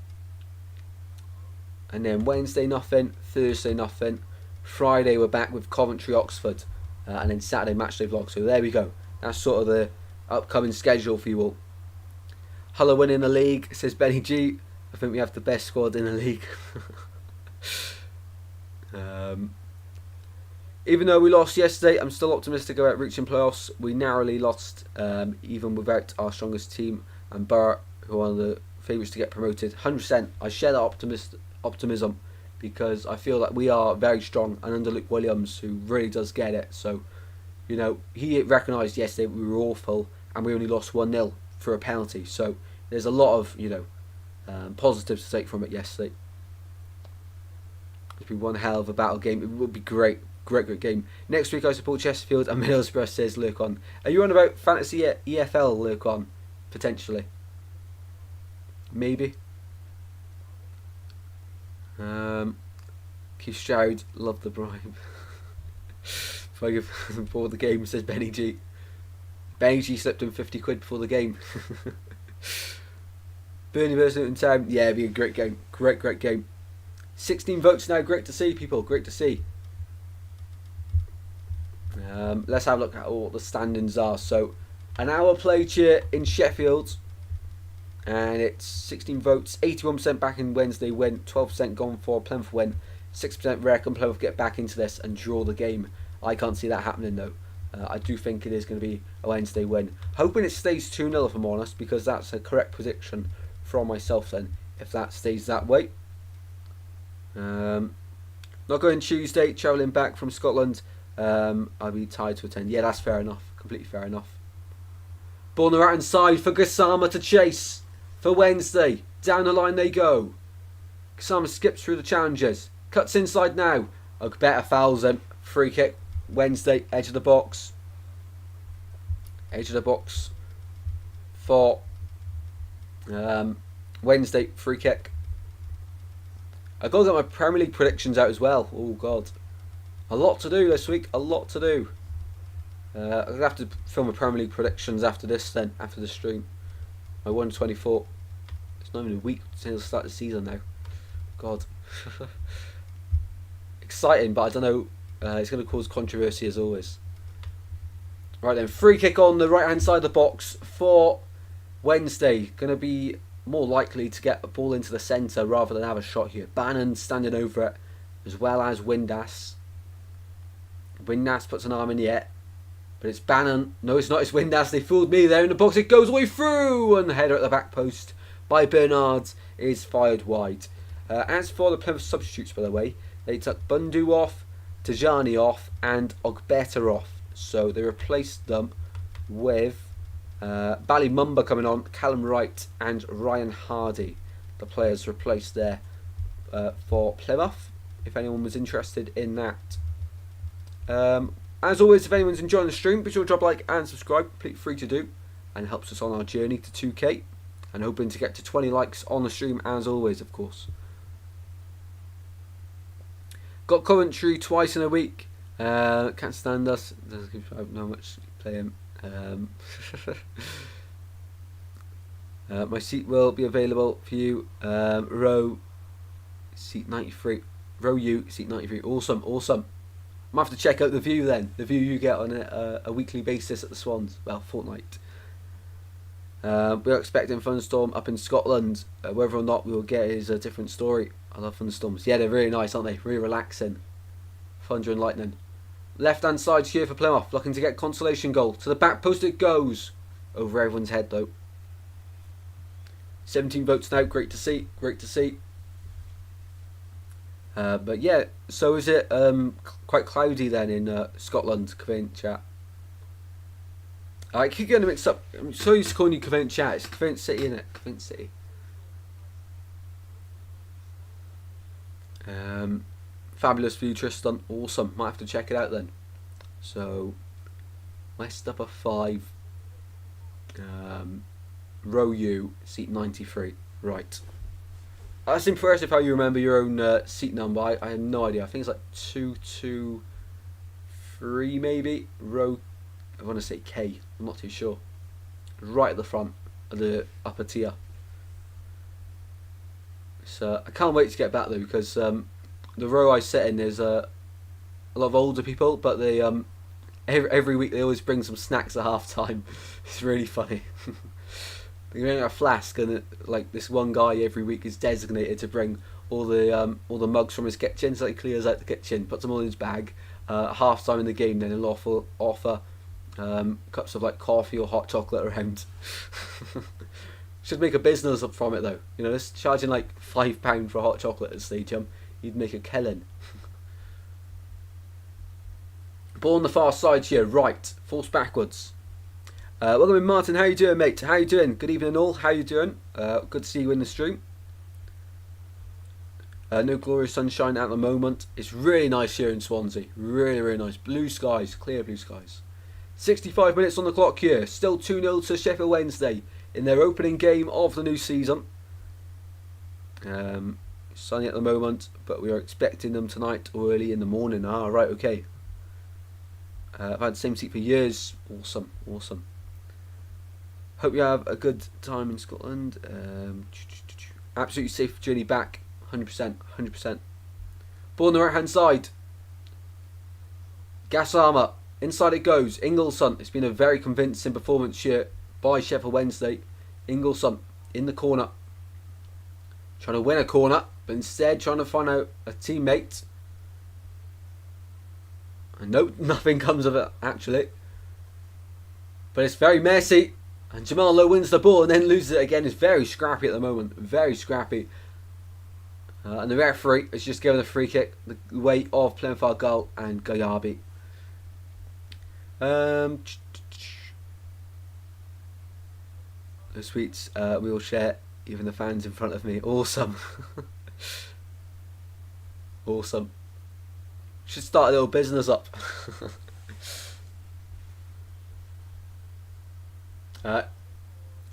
then Wednesday nothing, Thursday nothing, Friday we're back with Coventry Oxford, and then Saturday matchday vlog. So there we go. That's sort of the upcoming schedule for you all. Hull winning the league, says Benny G. I think we have the best squad in the league. Even though we lost yesterday, I'm still optimistic about reaching playoffs. We narrowly lost, even without our strongest team, and Borough, who are the favourites to get promoted. 100%. I share that optimism, because I feel that we are very strong, and under Luke Williams, who really does get it. So, he recognised yesterday we were awful, and we only lost 1-0 for a penalty. So there's a lot of positives to take from it yesterday. It's been one hell of a battle game. It would be great. Great game. Next week I support Chesterfield and Middlesbrough, says Lurkon. Are you on about Fantasy EFL, Lurkon? Potentially. Maybe. Keith Stroud, love the bribe. If I give before the game, says Benny G. Benny G slipped him 50 quid before the game. Burnley versus Luton Town. Yeah, it'd be a great game. Great game. 16 votes now. Great to see, people. Great to see. Let's have a look at what the standings are. So, an hour played here in Sheffield, and it's 16 votes, 81% back in Wednesday win, 12% gone for Plymouth win, 6% reckon Plymouth get back into this and draw the game. I can't see that happening though. I do think it is going to be a Wednesday win. Hoping it stays 2-0 if I'm honest, because that's a correct prediction from myself then, if that stays that way. Not going Tuesday, travelling back from Scotland. I'll be tired to attend. Yeah, that's fair enough. Completely fair enough. Ball on the right hand side for Gassama to chase for Wednesday. Down the line they go. Gassama skips through the challenges. Cuts inside now. Ogbeta fouls him. Free kick. Wednesday, edge of the box. Edge of the box for Wednesday, free kick. I've got to get my Premier League predictions out as well. Oh God, a lot to do this week. A lot to do. I'll have to film my Premier League predictions after this then, after the stream. My 124. It's not even a week until the start of the season now. God. Exciting, but I don't know. It's going to cause controversy as always. Right then, free kick on the right hand side of the box for Wednesday. Going to be more likely to get a ball into the centre rather than have a shot here. Bannon standing over it, as well as Windass. Windass puts an arm in the air, but it's Bannon. No, it's not. It's Windass. They fooled me there in the box. It goes away through, and the header at the back post by Bernard is fired wide. As for the Plymouth substitutes, by the way, they took Bundu off, Tajani off, and Ogbeta off. So they replaced them with Ballymumba coming on, Callum Wright and Ryan Hardy. The players replaced there for Plymouth, if anyone was interested in that. As always, if anyone's enjoying the stream, be sure to drop a like and subscribe. Completely free to do, and helps us on our journey to 2k. And hoping to get to 20 likes on the stream as always, of course. Got Coventry twice in a week. Can't stand us. I don't know how much play him. My seat will be available for you. Row seat 93. Row U seat 93. Awesome, awesome. I might have to check out the view then. The view you get on a weekly basis at the Swans. Well, fortnight. We're expecting thunderstorm up in Scotland. Whether or not we will get is a different story. I love thunderstorms. Yeah, they're really nice, aren't they? Really relaxing. Thunder and lightning. Left hand side here for Plymouth, looking to get consolation goal. To the back post it goes. Over everyone's head though. 17 votes now. Great to see. Great to see. But yeah, so is it quite cloudy then in Scotland, Covent chat? I keep getting mixed up. I'm so used to calling you Covent chat. It's Covent City, isn't it? Covent City. Fabulous view, Tristan. Awesome. Might have to check it out then. So, West Upper 5. Row U, seat 93. Right. That's impressive how you remember your own seat number. I have no idea. I think it's like 223 maybe. Row, I want to say K. I'm not too sure. Right at the front of the upper tier. So I can't wait to get back though, because the row I sit in is a lot of older people, but they every week they always bring some snacks at half time. It's really funny. They bring a flask, and like this one guy every week is designated to bring all the mugs from his kitchen, so he clears out the kitchen, puts them all in his bag. Half time in the game, then he'll offer cups of like coffee or hot chocolate around. Should make a business up from it though. You know, just charging like £5 for a hot chocolate at the stadium, you'd make a killing. Ball on the far side here, right, force backwards. Welcome in, Martin. How you doing, mate? How you doing? Good evening all. How you doing? Good to see you in the stream. No glorious sunshine at the moment. It's really nice here in Swansea. Really, really nice. Blue skies, clear blue skies. 65 minutes on the clock here. Still 2-0 to Sheffield Wednesday in their opening game of the new season. Sunny at the moment, but we are expecting them tonight or early in the morning. Ah, right, okay. I've had the same seat for years. Awesome, awesome. Hope you have a good time in Scotland. Absolutely safe journey back. 100%, 100%. Ball on the right hand side. Gas armour. Inside it goes. Ingleson. It's been a very convincing performance here by Sheffield Wednesday. Ingleson in the corner. Trying to win a corner, but instead trying to find out a teammate. And nope, nothing comes of it actually. But it's very messy. And Jamal Lowe wins the ball and then loses it again. It's very scrappy at the moment. Very scrappy. And the referee has just given a free kick the way of Plymouth Argyle and Gayabi. The sweets we all share, even the fans in front of me. Awesome. Awesome. Should start a little business up.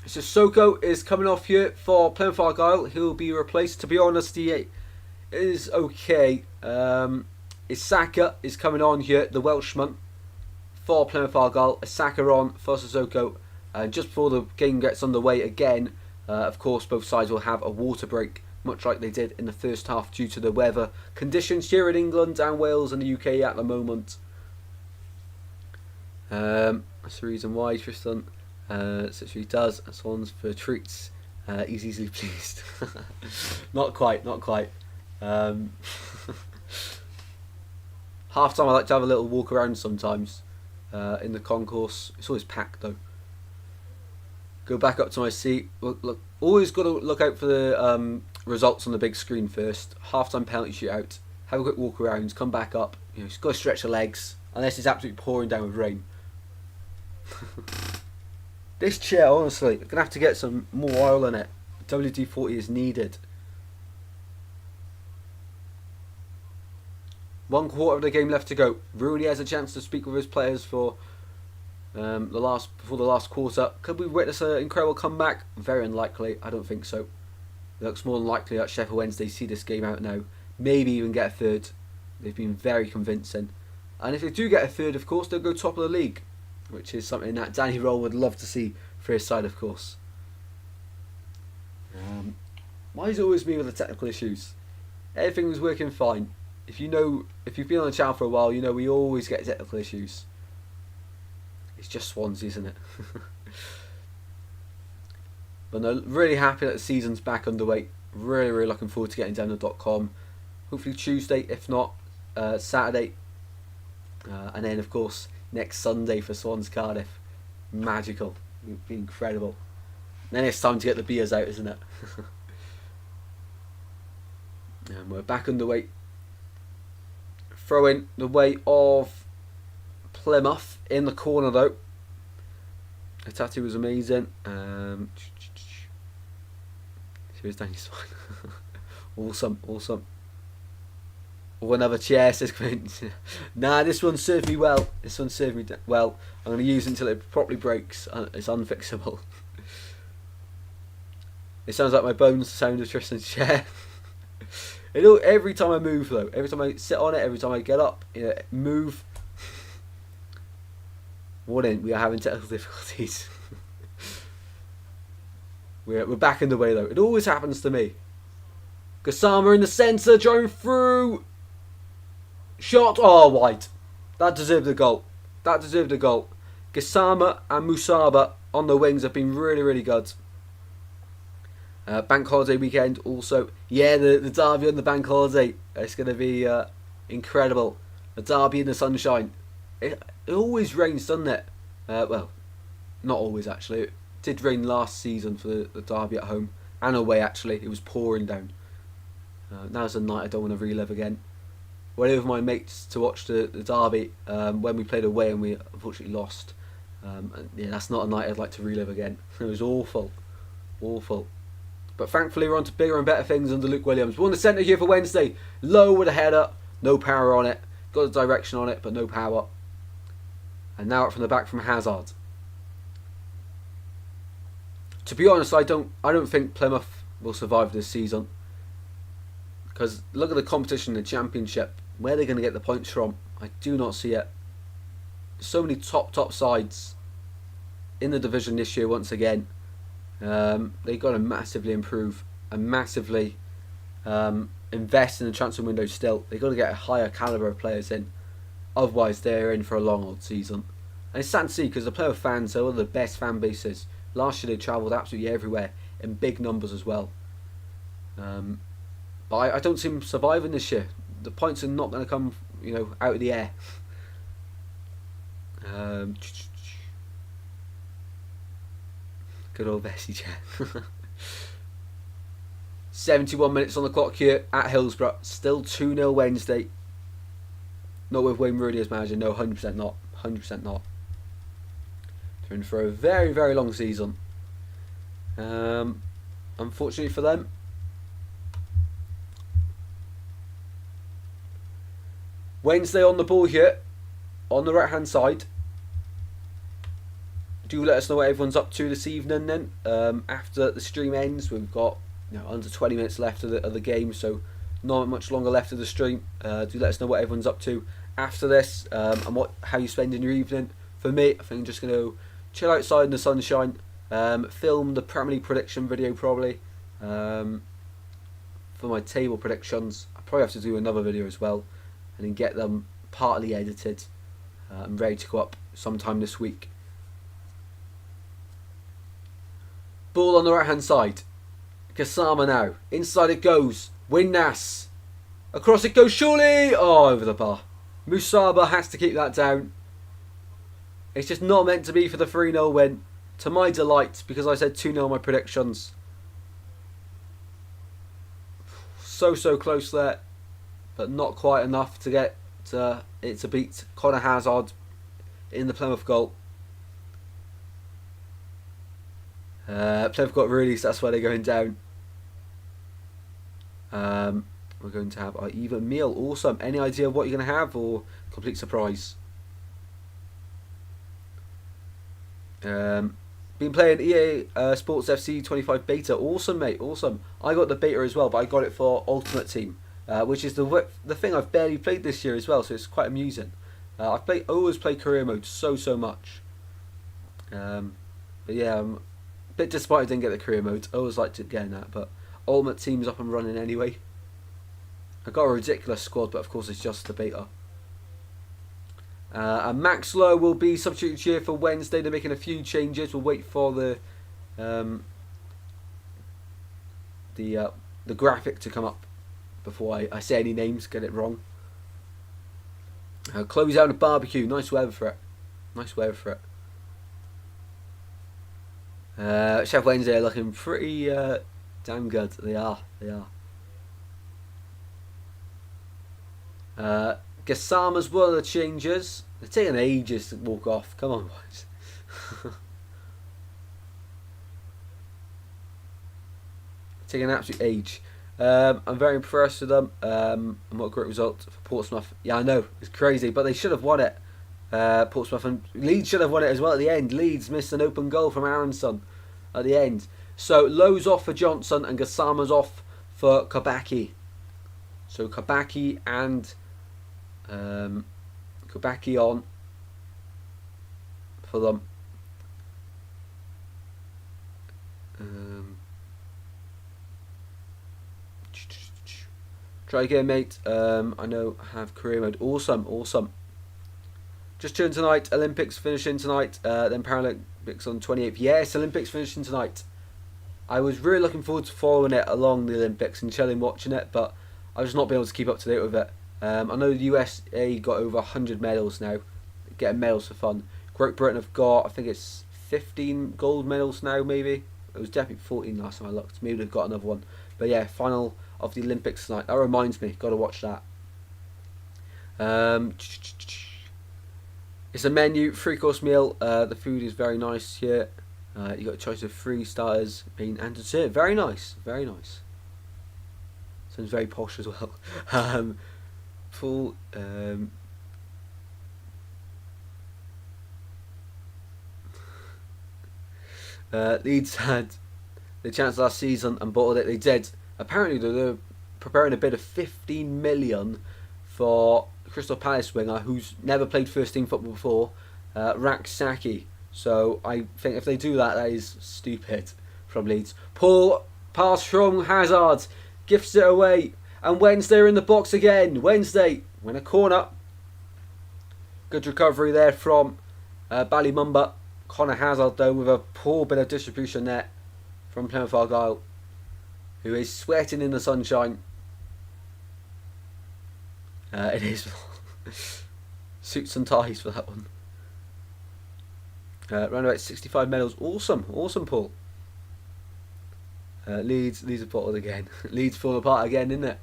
Sissoko is coming off here for Plymouth Argyle. He'll be replaced. To be honest, he is okay. Isaka is coming on here, the Welshman, for Plymouth Argyle. Isaka on for Sissoko. And just before the game gets underway again, of course, both sides will have a water break, much like they did in the first half due to the weather conditions here in England and Wales and the UK at the moment. That's the reason why, Tristan. So he does. That's one's for treats. He's easily pleased. Not quite. Half time I like to have a little walk around sometimes in the concourse. It's always packed though. Go back up to my seat. Look, always got to look out for the results on the big screen first. Half time penalty shootout. Have a quick walk around. Come back up. You know, just got to stretch your legs unless it's absolutely pouring down with rain. This chair, honestly, I'm going to have to get some more oil in it. WD-40 is needed. 1 quarter of the game left to go. Rooney has a chance to speak with his players for before the last quarter. Could we witness an incredible comeback? Very unlikely. I don't think so. It looks more than likely that Sheffield Wednesday see this game out now. Maybe even get a third. They've been very convincing. And if they do get a third, of course, they'll go top of the league, which is something that Danny Roll would love to see for his side, of course. Why is it always me with the technical issues? Everything was working fine. If you've been on the channel for a while, you know we always get technical issues. It's just Swansea, isn't it? But no, really happy that the season's back underway. Really looking forward to getting down to .com. Hopefully Tuesday, if not Saturday. And then, of course, next Sunday for Swans Cardiff. Magical. It would be incredible. And then it's time to get the beers out, isn't it? And we're back underway. Throw in the way of Plymouth in the corner though. Atati was amazing. Here's Danny's Awesome. Oh, another chair, says Quint. Nah, this one served me well. I'm going to use it until it properly breaks. It's unfixable. It sounds like my bones sound of Tristan's chair. Every time I move though, every time I sit on it, every time I get up, move. Warning, we are having technical difficulties. We're back in the way though. It always happens to me. Gassama in the centre, driving through. Shot. Oh, wide. That deserved a goal. Gassama and Musaba on the wings have been really good. Bank holiday weekend also. Yeah, the derby on the bank holiday. It's going to be incredible. The derby in the sunshine. It always rains, doesn't it? Well, not always actually. It did rain last season for the derby at home and away actually. It was pouring down. Now's a night I don't want to relive again. Went over my mates to watch the derby when we played away and we unfortunately lost. Yeah, that's not a night I'd like to relive again. It was awful. But thankfully we're on to bigger and better things under Luke Williams. We're on the centre here for Wednesday. Low with a header. No power on it. Got a direction on it, but no power. And now up from the back from Hazard. To be honest, I don't think Plymouth will survive this season. Because look at the competition in the Championship. Where are they going to get the points from? I do not see it. So many top sides in the division this year once again. They've got to massively improve and massively invest in the transfer window still. They've got to get a higher calibre of players in. Otherwise they're in for a long old season. And it's sad to see because the Plymouth fans are one of the best fan bases. Last year they travelled absolutely everywhere in big numbers as well. But I don't see them surviving this year. The points are not going to come, out of the air. Good old Bessie chat. 71 minutes on the clock here at Hillsborough. Still 2-0 Wednesday. Not with Wayne Rooney as manager. No, 100% not. 100% not. They're in for a very, very long season. Unfortunately for them. Wednesday on the ball here. On the right hand side. Do let us know what everyone's up to this evening then. After the stream ends, we've got under 20 minutes left of the game, so not much longer left of the stream. Do let us know what everyone's up to after this, and how you spending your evening. For me, I think I'm just going to chill outside in the sunshine, film the Premier League prediction video probably, for my table predictions. I'll probably have to do another video as well, and then get them partly edited and ready to go up sometime this week. Ball on the right hand side. Gassama now. Inside it goes. Winnas. Across it goes surely. Oh, over the bar. Musaba has to keep that down. It's just not meant to be for the 3-0 win. To my delight, because I said 2-0 my predictions. So close there. But not quite enough to get it to beat Connor Hazard in the Plymouth goal. Plymouth got released, that's why they're going down. We're going to have our even meal. Awesome. Any idea of what you're going to have, or complete surprise? Been playing EA Sports FC 25 beta. Awesome, mate. Awesome. I got the beta as well, but I got it for Ultimate Team, which is the thing I've barely played this year as well, so it's quite amusing. I always play career mode so much. But yeah, I'm a bit disappointed I didn't get the career mode. I always like to get in that, but Ultimate Team's up and running anyway. I got a ridiculous squad, but of course it's just the beta. And Max Lowe will be substitute here for Wednesday. They're making a few changes. We'll wait for the graphic to come up before I say any names, get it wrong. Close out a barbecue. Nice weather for it. Nice weather for it. Sheff Wednesday are looking pretty damn good. They are. Gassama's one of the changes. They're taking ages to walk off. Come on, boys. Taking an absolute age. I'm very impressed with them. And what a great result for Portsmouth. Yeah, I know. It's crazy, but they should have won it. Portsmouth and Leeds should have won it as well at the end. Leeds missed an open goal from Aronson at the end. So Lowe's off for Johnson and Gassama's off for Kabaki. So Kabaki and Kabaki on for them. Try again, mate. I know I have career mode. Awesome. Just tuned tonight. Olympics finishing tonight. Then Paralympics on 28th. Yes, Olympics finishing tonight. I was really looking forward to following it along the Olympics and chilling watching it, but I've just not been able to keep up to date with it. I know the USA got over 100 medals now, getting medals for fun. Great Britain have got, I think it's 15 gold medals now, maybe. It was definitely 14 last time I looked. Maybe they've got another one. But yeah, final of the Olympics tonight. That reminds me, got to watch that. It's a menu, 3-course meal. The food is very nice here. You got a choice of 3 starters, main and dessert. Very nice. Sounds very posh as well. Full. Leeds had the chance last season and bottled it. They did. Apparently they're preparing a bid of 15 million for Crystal Palace winger who's never played first team football before, Raksaki. So I think if they do that, that is stupid from Leeds. Poor pass from Hazard, gifts it away, and Wednesday are in the box again. Wednesday win a corner. Good recovery there from Ballymumba. Connor Hazard though with a poor bit of distribution there from Plymouth Argyle, who is sweating in the sunshine. It is suits and ties for that one. Around about 65 medals. Awesome, Paul. Leeds have bottled again. Leeds fall apart again, isn't it?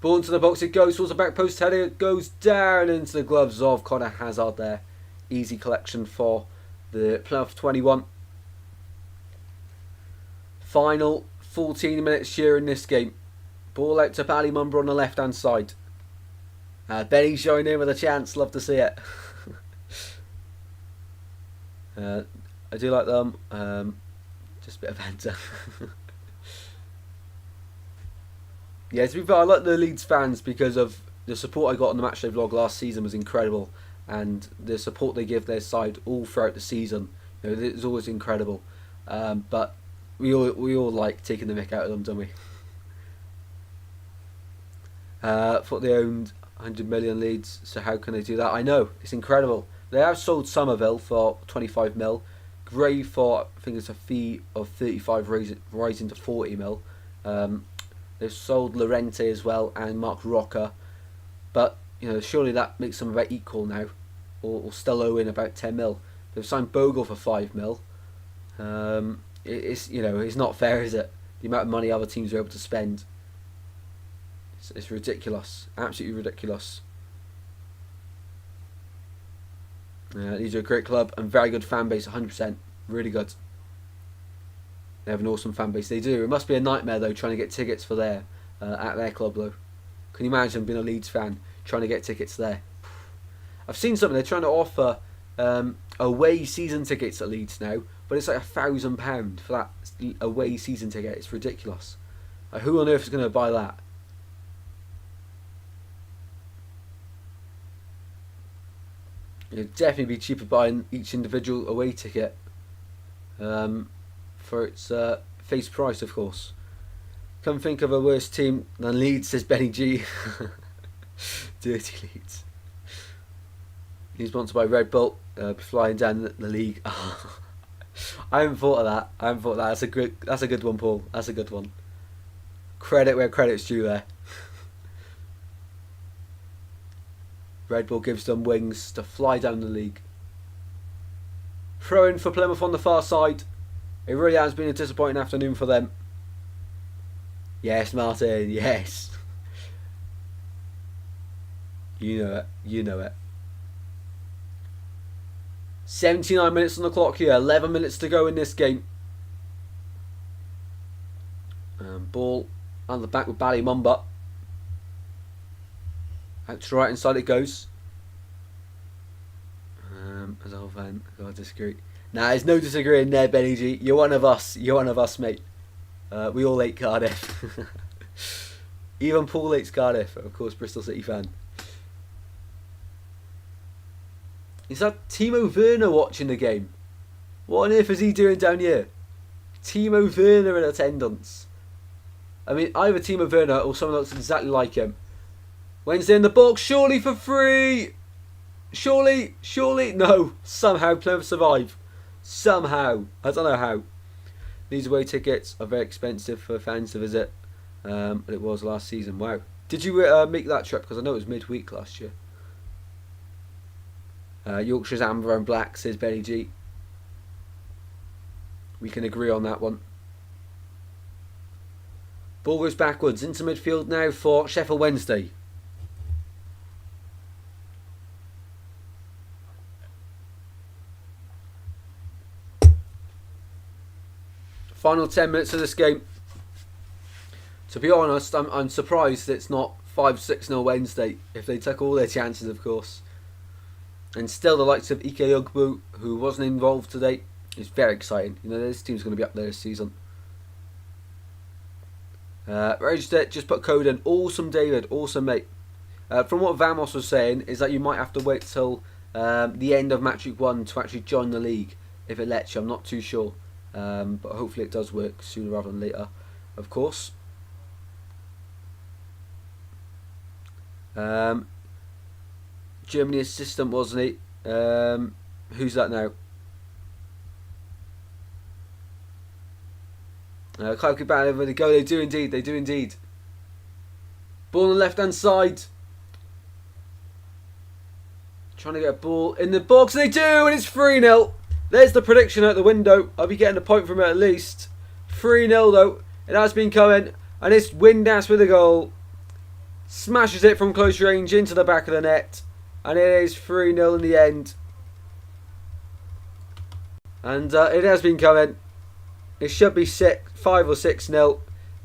Ball into the box, it goes towards the back post header, it goes down into the gloves of Connor Hazard there. Easy collection for the Plymouth 21. Final 14 minutes here in this game. Ball out to Bally Mumber on the left hand side. Benny showing in with a chance, love to see it. I do like them, just a bit of banter. Yeah, to be fair, I like the Leeds fans because of the support I got on the Matchday vlog last season was incredible, and the support they give their side all throughout the season, you know, it's always incredible. But we all like taking the mick out of them, don't we? Thought they owned 100 million Leeds, so how can they do that? I know, it's incredible. They have sold Somerville for 25 mil, Gray for, I think it's a fee of 35 rising to 40 mil. They've sold Lorente as well and Mark Rocker, but you know, surely that makes them about equal now, or still owing about 10 mil. They've signed Bogle for 5 mil. It's, you know, it's not fair, is it? The amount of money other teams are able to spend. It's ridiculous, absolutely ridiculous. These are a great club and very good fan base, 100%, really good. They have an awesome fan base. They do. It must be a nightmare though trying to get tickets for their at their club though. Can you imagine being a Leeds fan trying to get tickets there? I've seen something. They're trying to offer away season tickets at Leeds now, but it's like £1,000 for that away season ticket. It's ridiculous. Like, who on earth is going to buy that? It'd definitely be cheaper buying each individual away ticket. For its face price, of course. Come think of a worse team than Leeds, says Benny G. Dirty Leeds. He's sponsored by Red Bull, flying down the league. I haven't thought of that. That's a good one, Paul. That's a good one. Credit where credit's due there. Red Bull gives them wings to fly down the league. Throw in for Plymouth on the far side. It really has been a disappointing afternoon for them. Yes, Martin, yes. You know it, you know it. 79 minutes on the clock here, 11 minutes to go in this game. Ball on the back with Bally Mumba. Out to right hand side it goes. As a whole fan, I disagree. Nah, there's no disagreeing there, Benny G. You're one of us. You're one of us, mate. We all hate Cardiff. Even Paul hates Cardiff. Of course, Bristol City fan. Is that Timo Werner watching the game? What on earth is he doing down here? Timo Werner in attendance. I mean, either Timo Werner or someone else exactly like him. Wednesday in the box, surely for free. Surely, no. Somehow Plymouth survive. Somehow. I don't know how. These away tickets are very expensive for fans to visit. But it was last season. Wow. Did you make that trip? Because I know it was midweek last year. Yorkshire's amber and black, says Benny G. We can agree on that one. Ball goes backwards into midfield now for Sheffield Wednesday. Final 10 minutes of this game. To be honest, I'm surprised it's not 5-6-0 Wednesday, if they took all their chances, of course. And still the likes of Ike Ugbu, who wasn't involved today, is very exciting. You know, this team's going to be up there this season. Register, just put code in. Awesome, David. Awesome, mate. From what Vamos was saying, is that you might have to wait till the end of Match Week 1 to actually join the league, if it lets you. I'm not too sure. But hopefully it does work sooner rather than later, of course. Germany assistant, wasn't he? Who's that now? Clarky back over the go. They do indeed. Ball on the left hand side. Trying to get a ball in the box, and they do, and it's 3-0. There's the prediction out the window. I'll be getting a point from it at least. 3-0 though. It has been coming, and it's Windass with a goal. Smashes it from close range into the back of the net, and it is 3-0 in the end. And it has been coming. It should be 5 or 6-0.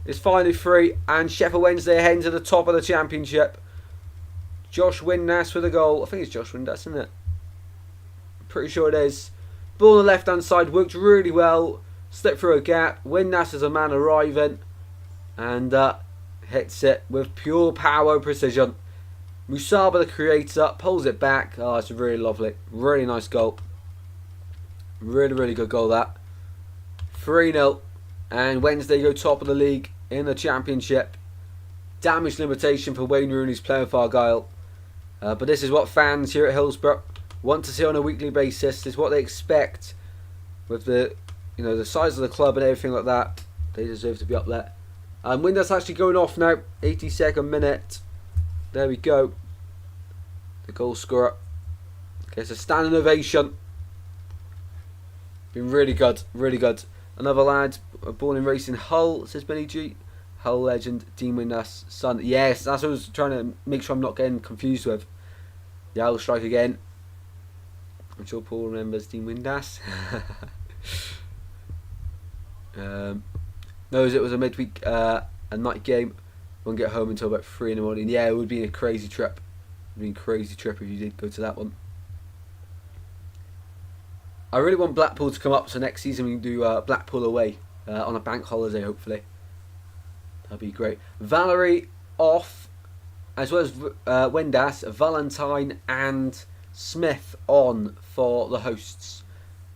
It's finally 3, and Sheffield Wednesday are heading to the top of the championship. Josh Windass with a goal. I think it's Josh Windass, isn't it? Pretty sure it is. Ball on the left hand side worked really well. Slipped through a gap. Windass is a man arriving, and hits it with pure power and precision. Musaba, the creator, pulls it back. Oh, it's really lovely. Really nice goal. Really, really good goal, that. 3-0. And Wednesday go top of the league in the championship. Damage limitation for Wayne Rooney's Plymouth Argyle. But this is what fans here at Hillsborough want to see on a weekly basis. This is what they expect with the size of the club and everything like that. They deserve to be up there. And Windass actually going off now. 82nd minute. There we go. The goal scorer gets a standing ovation. Been really good. Really good. Another lad born and raised in Hull, says Benny G. Hull legend, Dean Windass' son. Yes, that's what I was trying to make sure I'm not getting confused with. Yeah, I'll strike again. I'm sure Paul remembers Dean Windass. Knows it was a midweek, a night game. Won't get home until about 3 in the morning. Yeah, it would be a crazy trip. It would be a crazy trip if you did go to that one. I really want Blackpool to come up, so next season we can do Blackpool away on a bank holiday, hopefully. That'd be great. Valerie off, as well as Windass, Valentine and Smith on for the hosts,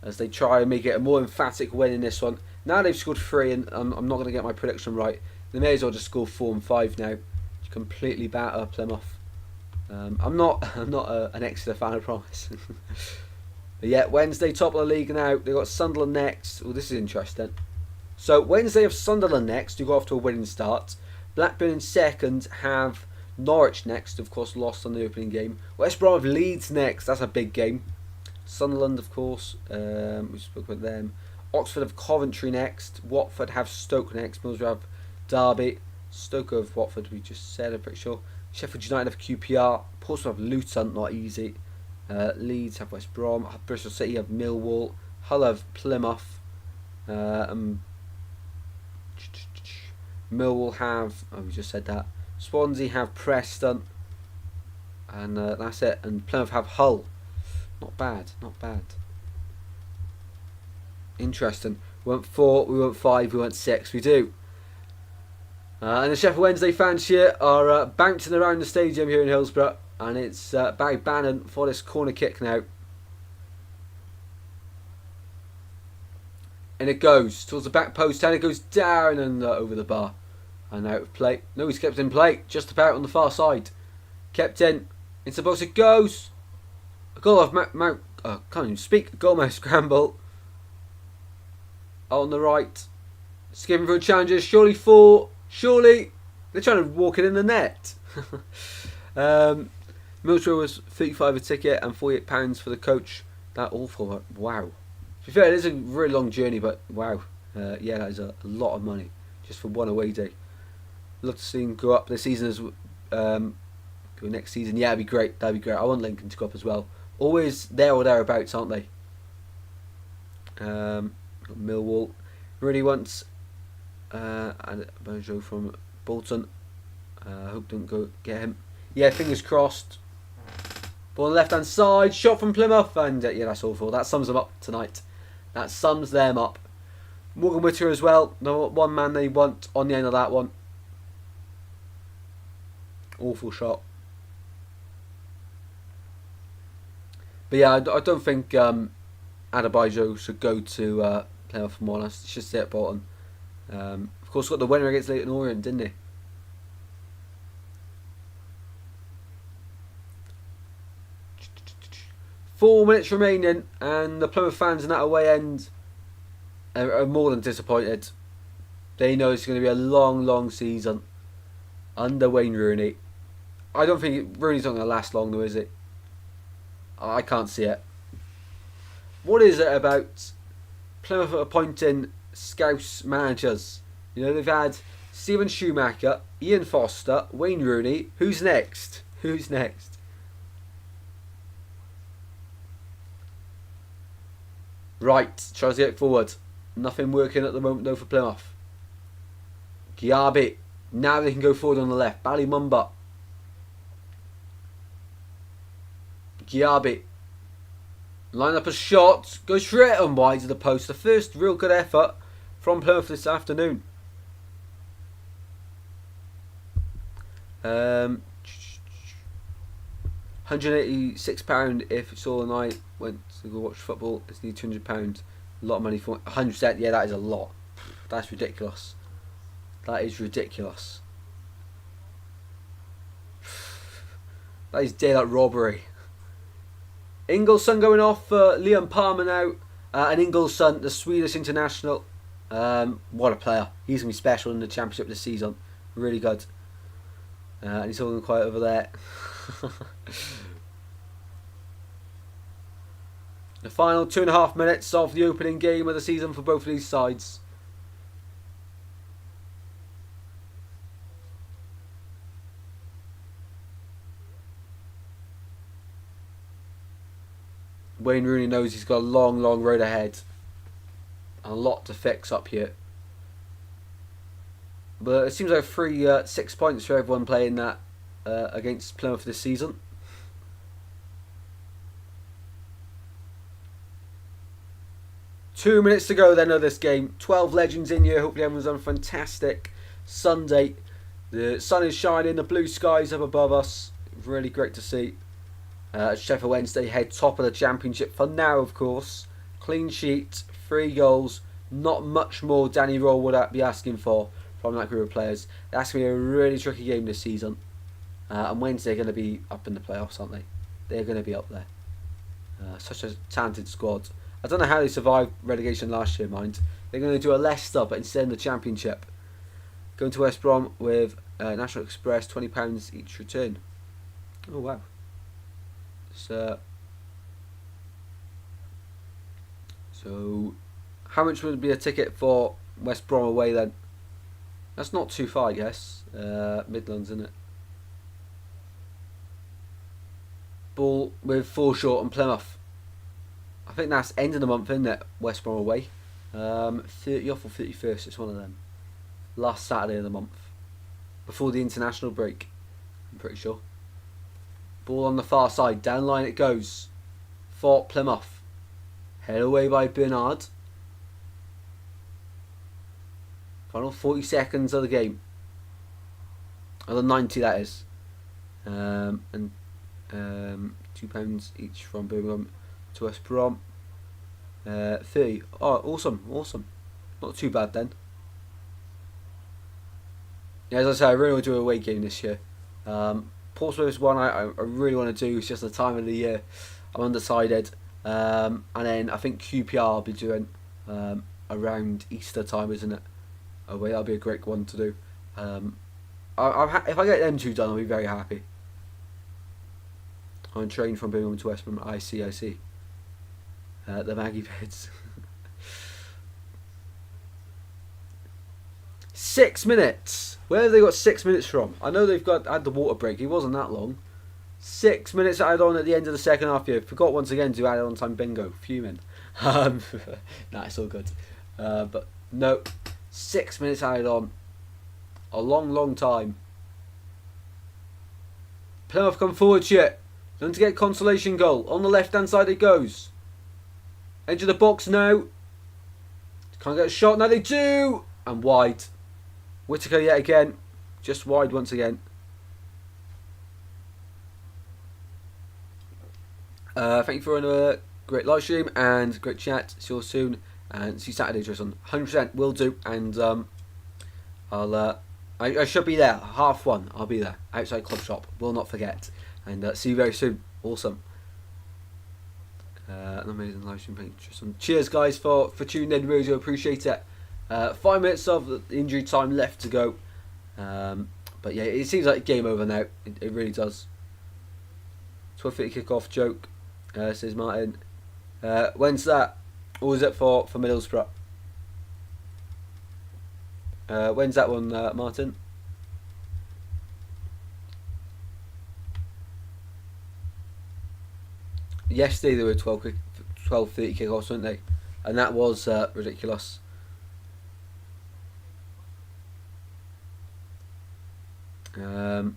as they try and make it a more emphatic win in this one. Now they've scored 3, and I'm not going to get my prediction right. They may as well just score 4 and 5 now. Just completely batter Plymouth. I'm not an Exeter fan, I promise. But yeah, Wednesday top of the league now. They've got Sunderland next. Oh, this is interesting. So Wednesday have Sunderland next, who got off to a winning start. Blackburn in second have Norwich next, of course lost on the opening game. West Brom have Leeds next, that's a big game. Sunderland, of course, we spoke about them. Oxford have Coventry next. Watford have Stoke next. Middlesbrough have Derby. Stoke have Watford, we just said, I'm pretty sure. Sheffield United have QPR. Portsmouth have Luton, not easy. Leeds have West Brom. Bristol City have Millwall. Hull have Plymouth. Millwall have, we just said that. Swansea have Preston. And that's it. And Plymouth have Hull. Not bad, not bad. Interesting. We went 4, we went 5, we went 6. We do. And the Sheffield Wednesday fans here are bouncing around the stadium here in Hillsborough. And it's Barry Bannon for this corner kick now. And it goes towards the back post, and it goes down and over the bar. And out of play. No, he's kept in play. Just about on the far side. Kept in. Into the box it goes. A goal of can't even speak. Goal mouth scramble. On the right. Skipping for a challenger. Surely 4. Surely. They're trying to walk it in the net. Middlesbrough was £35 a ticket and £48 for the coach. That awful. Wow. To be fair, it is a really long journey, but wow. Yeah, that is a lot of money just for one away day. Love to see him go up this season as go next season. Yeah, that'd be great. That'd be great. I want Lincoln to go up as well. Always there or thereabouts, aren't they? Millwall really wants and Bojo from Bolton. Hope don't go get him. Yeah, fingers crossed. Ball on the left hand side, shot from Plymouth, and yeah, that's awful. That sums them up tonight. That sums them up. Morgan Whittaker as well. The one man they want on the end of that one. Awful shot. But yeah, I don't think Adebayo should go to Plymouth, for more or less. He should stay at Bolton. Of course, got the winner against Leyton Orient, didn't he? Four minutes remaining, and the Plymouth fans in that away end are more than disappointed. They know it's going to be a long, long season under Wayne Rooney. I don't think Rooney's not going to last long, though, is it? I can't see it. What is it about Plymouth appointing Scouse managers You know, they've had Steven Schumacher, Ian Foster, Wayne Rooney. Who's next? Who's next? Right, tries to get forward. Nothing working at the moment though for Plymouth. Giabi. Now they can go forward on the left. Ballymumba. Giabi. Line up a shot. Goes straight and wide to the post. The first real good effort from Plymouth this afternoon. £186 if Saul and I went to go watch football. It's nearly £200. A lot of money for 100%. Yeah, that is a lot. That's ridiculous. That is ridiculous. That is daylight robbery. Ingolson going off for Liam Palmer now. And Ingolson, the Swedish international. What a player. He's going to be special in the Championship this season. Really good. And he's holding quiet over there. The final 2.5 minutes of the opening game of the season for both of these sides. Wayne Rooney knows he's got a long, long road ahead. And a lot to fix up here. But it seems like 6 points for everyone playing that against Plymouth this season. Two minutes to go then of this game. 12 legends in here. Hopefully everyone's on a fantastic Sunday. The sun is shining. The blue skies up above us. Really great to see. Sheffield Wednesday head top of the Championship for now, of course. Clean sheet, 3 goals. Not much more Danny Roll would be asking for from that group of players. That's going to be a really tricky game this season. And Wednesday are going to be up in the playoffs, aren't they? They're going to be up there. Such a talented squad. I don't know how they survived relegation last year, mind. They're going to do a Leicester, but instead in the Championship. Going to West Brom with National Express, £20 each return. Oh, wow. So, how much would be a ticket for West Brom away then? That's not too far, I guess. Midlands, isn't it? Ball with Foreshore and Plymouth. I think that's end of the month, isn't it? West Brom away. 30th or 31st, it's one of them. Last Saturday of the month. Before the international break, I'm pretty sure. Ball on the far side, down line it goes. For Plymouth. Head away by Bernard. Final 40 seconds of the game. Of the 90 that is. And £2 each from Birmingham to West Brom. 30. Oh, awesome. Not too bad then. Yeah, as I say, I really want to do a away game this year. Portsmouth is one I really want to do. It's just the time of the year. I'm undecided. And then I think QPR I'll be doing around Easter time, isn't it? Away, that'll be a great one to do. If I get them two done, I'll be very happy. On train from Birmingham to West Brom. I see. The Maggie Beds. 6 minutes. Where have they got 6 minutes from? I know they've had the water break. It wasn't that long. 6 minutes added on at the end of the second half here. Forgot once again to add on time bingo. Fuming. Nah, it's all good. But no, 6 minutes added on. A long time. Plymouth come forward shit. Going to get consolation goal. On the left hand side it goes. Edge of the box now. Can't get a shot. Now they do. And wide. Whittaker yet again. Just wide once again. Thank you for another great live stream and great chat. See you all soon. And see you Saturday, Tristan. 100% will do. And I should be there. 1:30. I'll be there. Outside Club Shop. Will not forget. And see you very soon. Awesome. An amazing live stream. Thank you, Tristan. Cheers, guys, for tuning in. Really do appreciate it. 5 minutes of the injury time left to go. But yeah, it seems like game over now. It really does. 12:30 kick-off joke, says Martin. When's that? Or is it for Middlesbrough? When's that one, Martin? Yesterday there were 12:30 kickoffs, weren't they? And that was ridiculous. Ball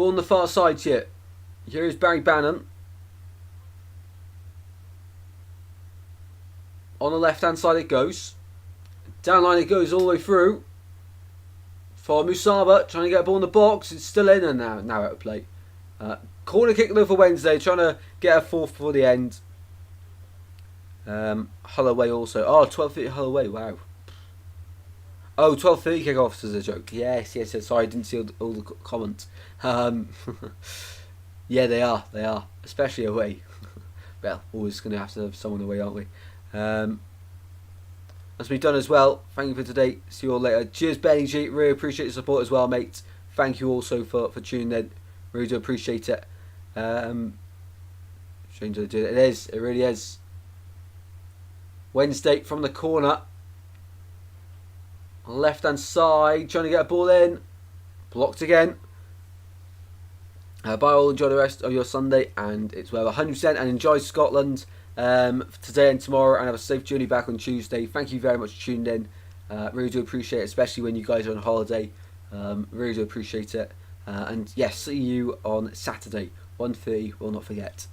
on the far side here. Here's Barry Bannon. On the left hand side it goes. Down line it goes all the way through. For Musaba, trying to get a ball in the box. It's still in and now out of play. Corner kick though for Wednesday, trying to get a fourth before the end. Holloway also. Oh, 12:30 Holloway, wow. Oh, 12:30 kickoffs is a joke. Yes. Sorry, I didn't see all the comments. Yeah, they are, especially away. Well, always going to have someone away, aren't we? That's been done as well. Thank you for today. See you all later. Cheers, Benny G. Really appreciate your support as well, mate. Thank you also for tuning in. Really do appreciate it. Strange to do it. It is. It really is. Wednesday from the corner. On the left hand side, trying to get a ball in. Blocked again. Bye all, enjoy the rest of your Sunday, and it's well 100%, and enjoy Scotland today and tomorrow, and have a safe journey back on Tuesday. Thank you very much for tuning in. Really do appreciate it, especially when you guys are on holiday. Really do appreciate it. And yes, see you on Saturday, 1:30. We'll not forget.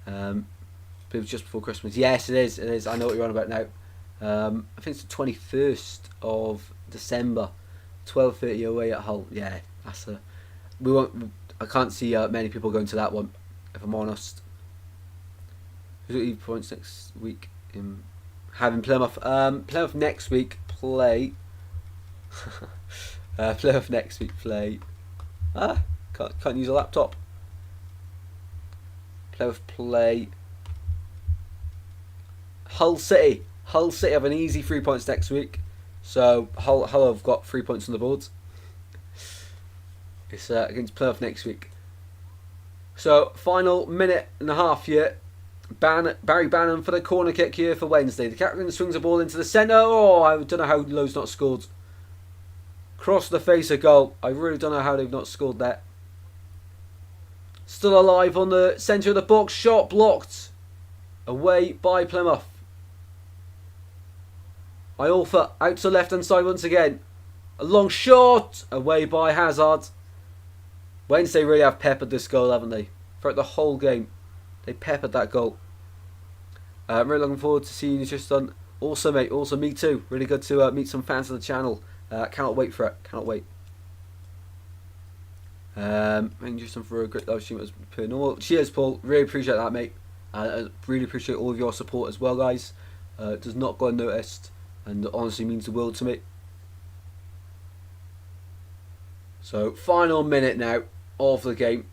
But it was just before Christmas. Yes, it is. It is. I know what you're on about now. I think it's the 21st of December, 12:30 away at Hull. Yeah, that's a. We won't. I can't see many people going to that one, if I'm honest. Who's got points next week? Having Plymouth. Plymouth next week play. Plymouth next week play. Can't use a laptop. Plymouth play. Hull City. Hull City have an easy 3 points next week. So Hull have got 3 points on the board. It's against Plymouth next week. So final minute and a half here. Barry Bannon for the corner kick here for Wednesday. The captain swings the ball into the centre. Oh, I don't know how Lowe's not scored. Cross the face of goal. I really don't know how they've not scored that. Still alive on the centre of the box. Shot blocked. Away by Plymouth. Iorfa out to the left hand side once again. A long shot. Away by Hazard. Wednesday really have peppered this goal, haven't they? Throughout the whole game, they peppered that goal. I'm really looking forward to seeing you, Tristan. Also, mate, also me too. Really good to meet some fans of the channel. Cannot wait for it. Cannot wait. Thank you, Tristan, for a great live stream as per normal. Cheers, Paul. Really appreciate that, mate. I really appreciate all of your support as well, guys. It does not go unnoticed, and honestly means the world to me. So, final minute now of the game.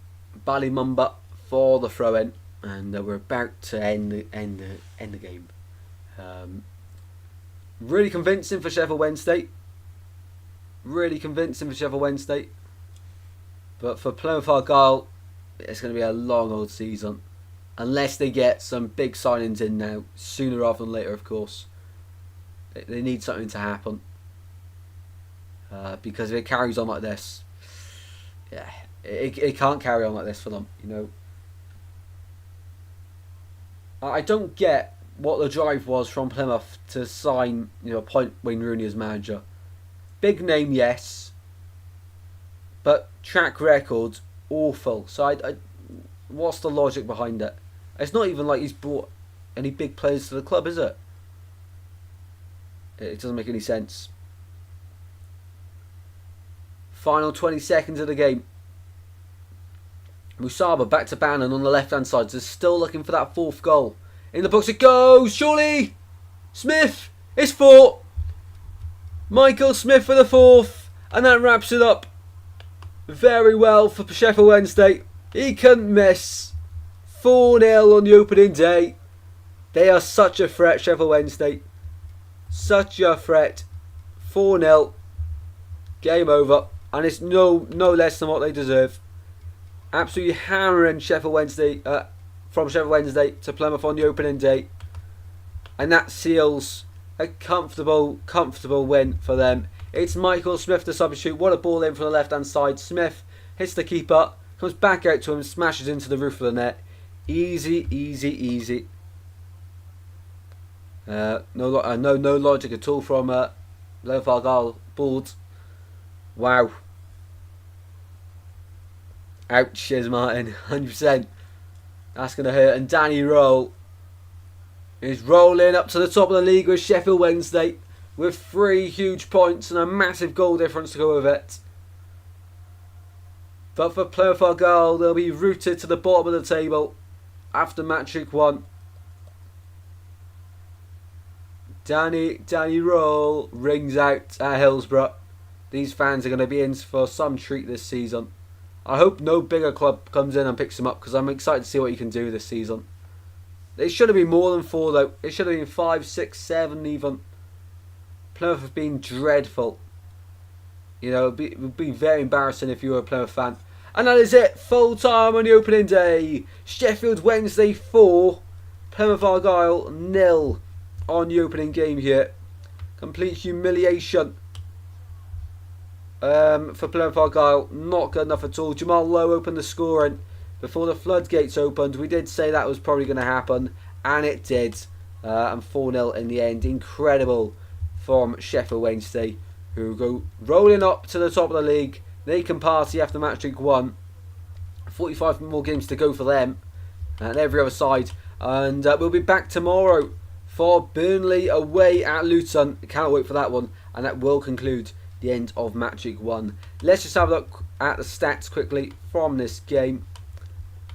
Ballymumba for the throw-in, and we're about to end the game. Really convincing for Sheffield Wednesday. Really convincing for Sheffield Wednesday. But for Plymouth Argyle, it's going to be a long old season. Unless they get some big signings in now, sooner rather than later, of course. They need something to happen. Because if it carries on like this, yeah, it can't carry on like this for them, you know. I don't get what the drive was from Plymouth to sign, appoint Wayne Rooney as manager. Big name, yes, but track record awful. So I what's the logic behind it? It's not even like he's brought any big players to the club, is it? It doesn't make any sense. Final 20 seconds of the game. Musaba back to Bannon on the left hand side. So still looking for that fourth goal. In the box it goes. Surely Smith. It's 4. Michael Smith for the 4th. And that wraps it up very well for Sheffield Wednesday. He couldn't miss. 4-0 on the opening day. They are such a threat, Sheffield Wednesday. Such a threat. 4-0. Game over. And it's no less than what they deserve. Absolutely hammering Sheffield Wednesday, from Sheffield Wednesday to Plymouth on the opening day. And that seals a comfortable win for them. It's Michael Smith, the substitute. What a ball in from the left-hand side. Smith hits the keeper, comes back out to him, smashes into the roof of the net. Easy, easy, easy. No logic at all from Plymouth Argyle. Bald. Wow. Ouch, cheers Martin. 100%. That's going to hurt. And Danny Roll is rolling up to the top of the league with Sheffield Wednesday with 3 huge points and a massive goal difference to go with it. But for Plymouth Argyle, they'll be rooted to the bottom of the table after match week 1. Danny Roll rings out at Hillsborough. These fans are going to be in for some treat this season. I hope no bigger club comes in and picks him up because I'm excited to see what he can do this season. It should have been more than 4 though. It should have been 5, 6, 7 even. Plymouth have been dreadful. You know, it would be very embarrassing if you were a Plymouth fan. And that is it. Full time on the opening day. Sheffield Wednesday 4. Plymouth Argyle 0 on the opening game here. Complete humiliation. For Plymouth Argyle, not good enough at all. Jamal Lowe opened the scoring before the floodgates opened. We did say that was probably going to happen, and it did. And 4-0 in the end. Incredible from Sheffield Wednesday, who go rolling up to the top of the league. They can party after match week 1. 45 more games to go for them, and every other side. And we'll be back tomorrow for Burnley away at Luton. Can't wait for that one, and that will conclude the end of match week 1. Let's just have a look at the stats quickly from this game.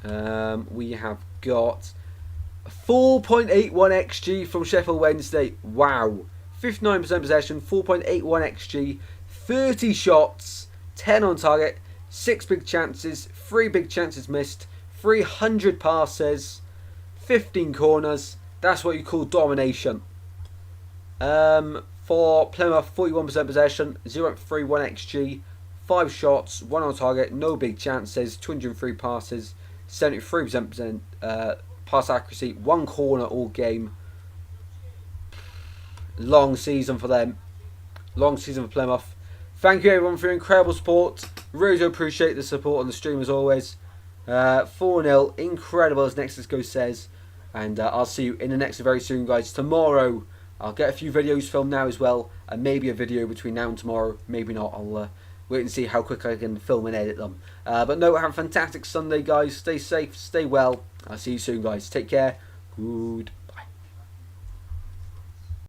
We have got 4.81 XG from Sheffield Wednesday. Wow. 59% possession, 4.81 XG, 30 shots, 10 on target, 6 big chances, 3 big chances missed, 300 passes, 15 corners. That's what you call domination. For Plymouth, 41% possession, 0.31 XG, 5 shots, 1 on target, no big chances, 203 passes, 73% pass accuracy, 1 corner all game. Long season for them. Long season for Plymouth. Thank you everyone for your incredible support. Really do appreciate the support on the stream as always. 4-0. Incredible as Nexus Go says. And I'll see you in the next very soon guys. Tomorrow I'll get a few videos filmed now as well, and maybe a video between now and tomorrow. Maybe not. I'll wait and see how quick I can film and edit them. But no, have a fantastic Sunday, guys. Stay safe, stay well. I'll see you soon, guys. Take care. Good.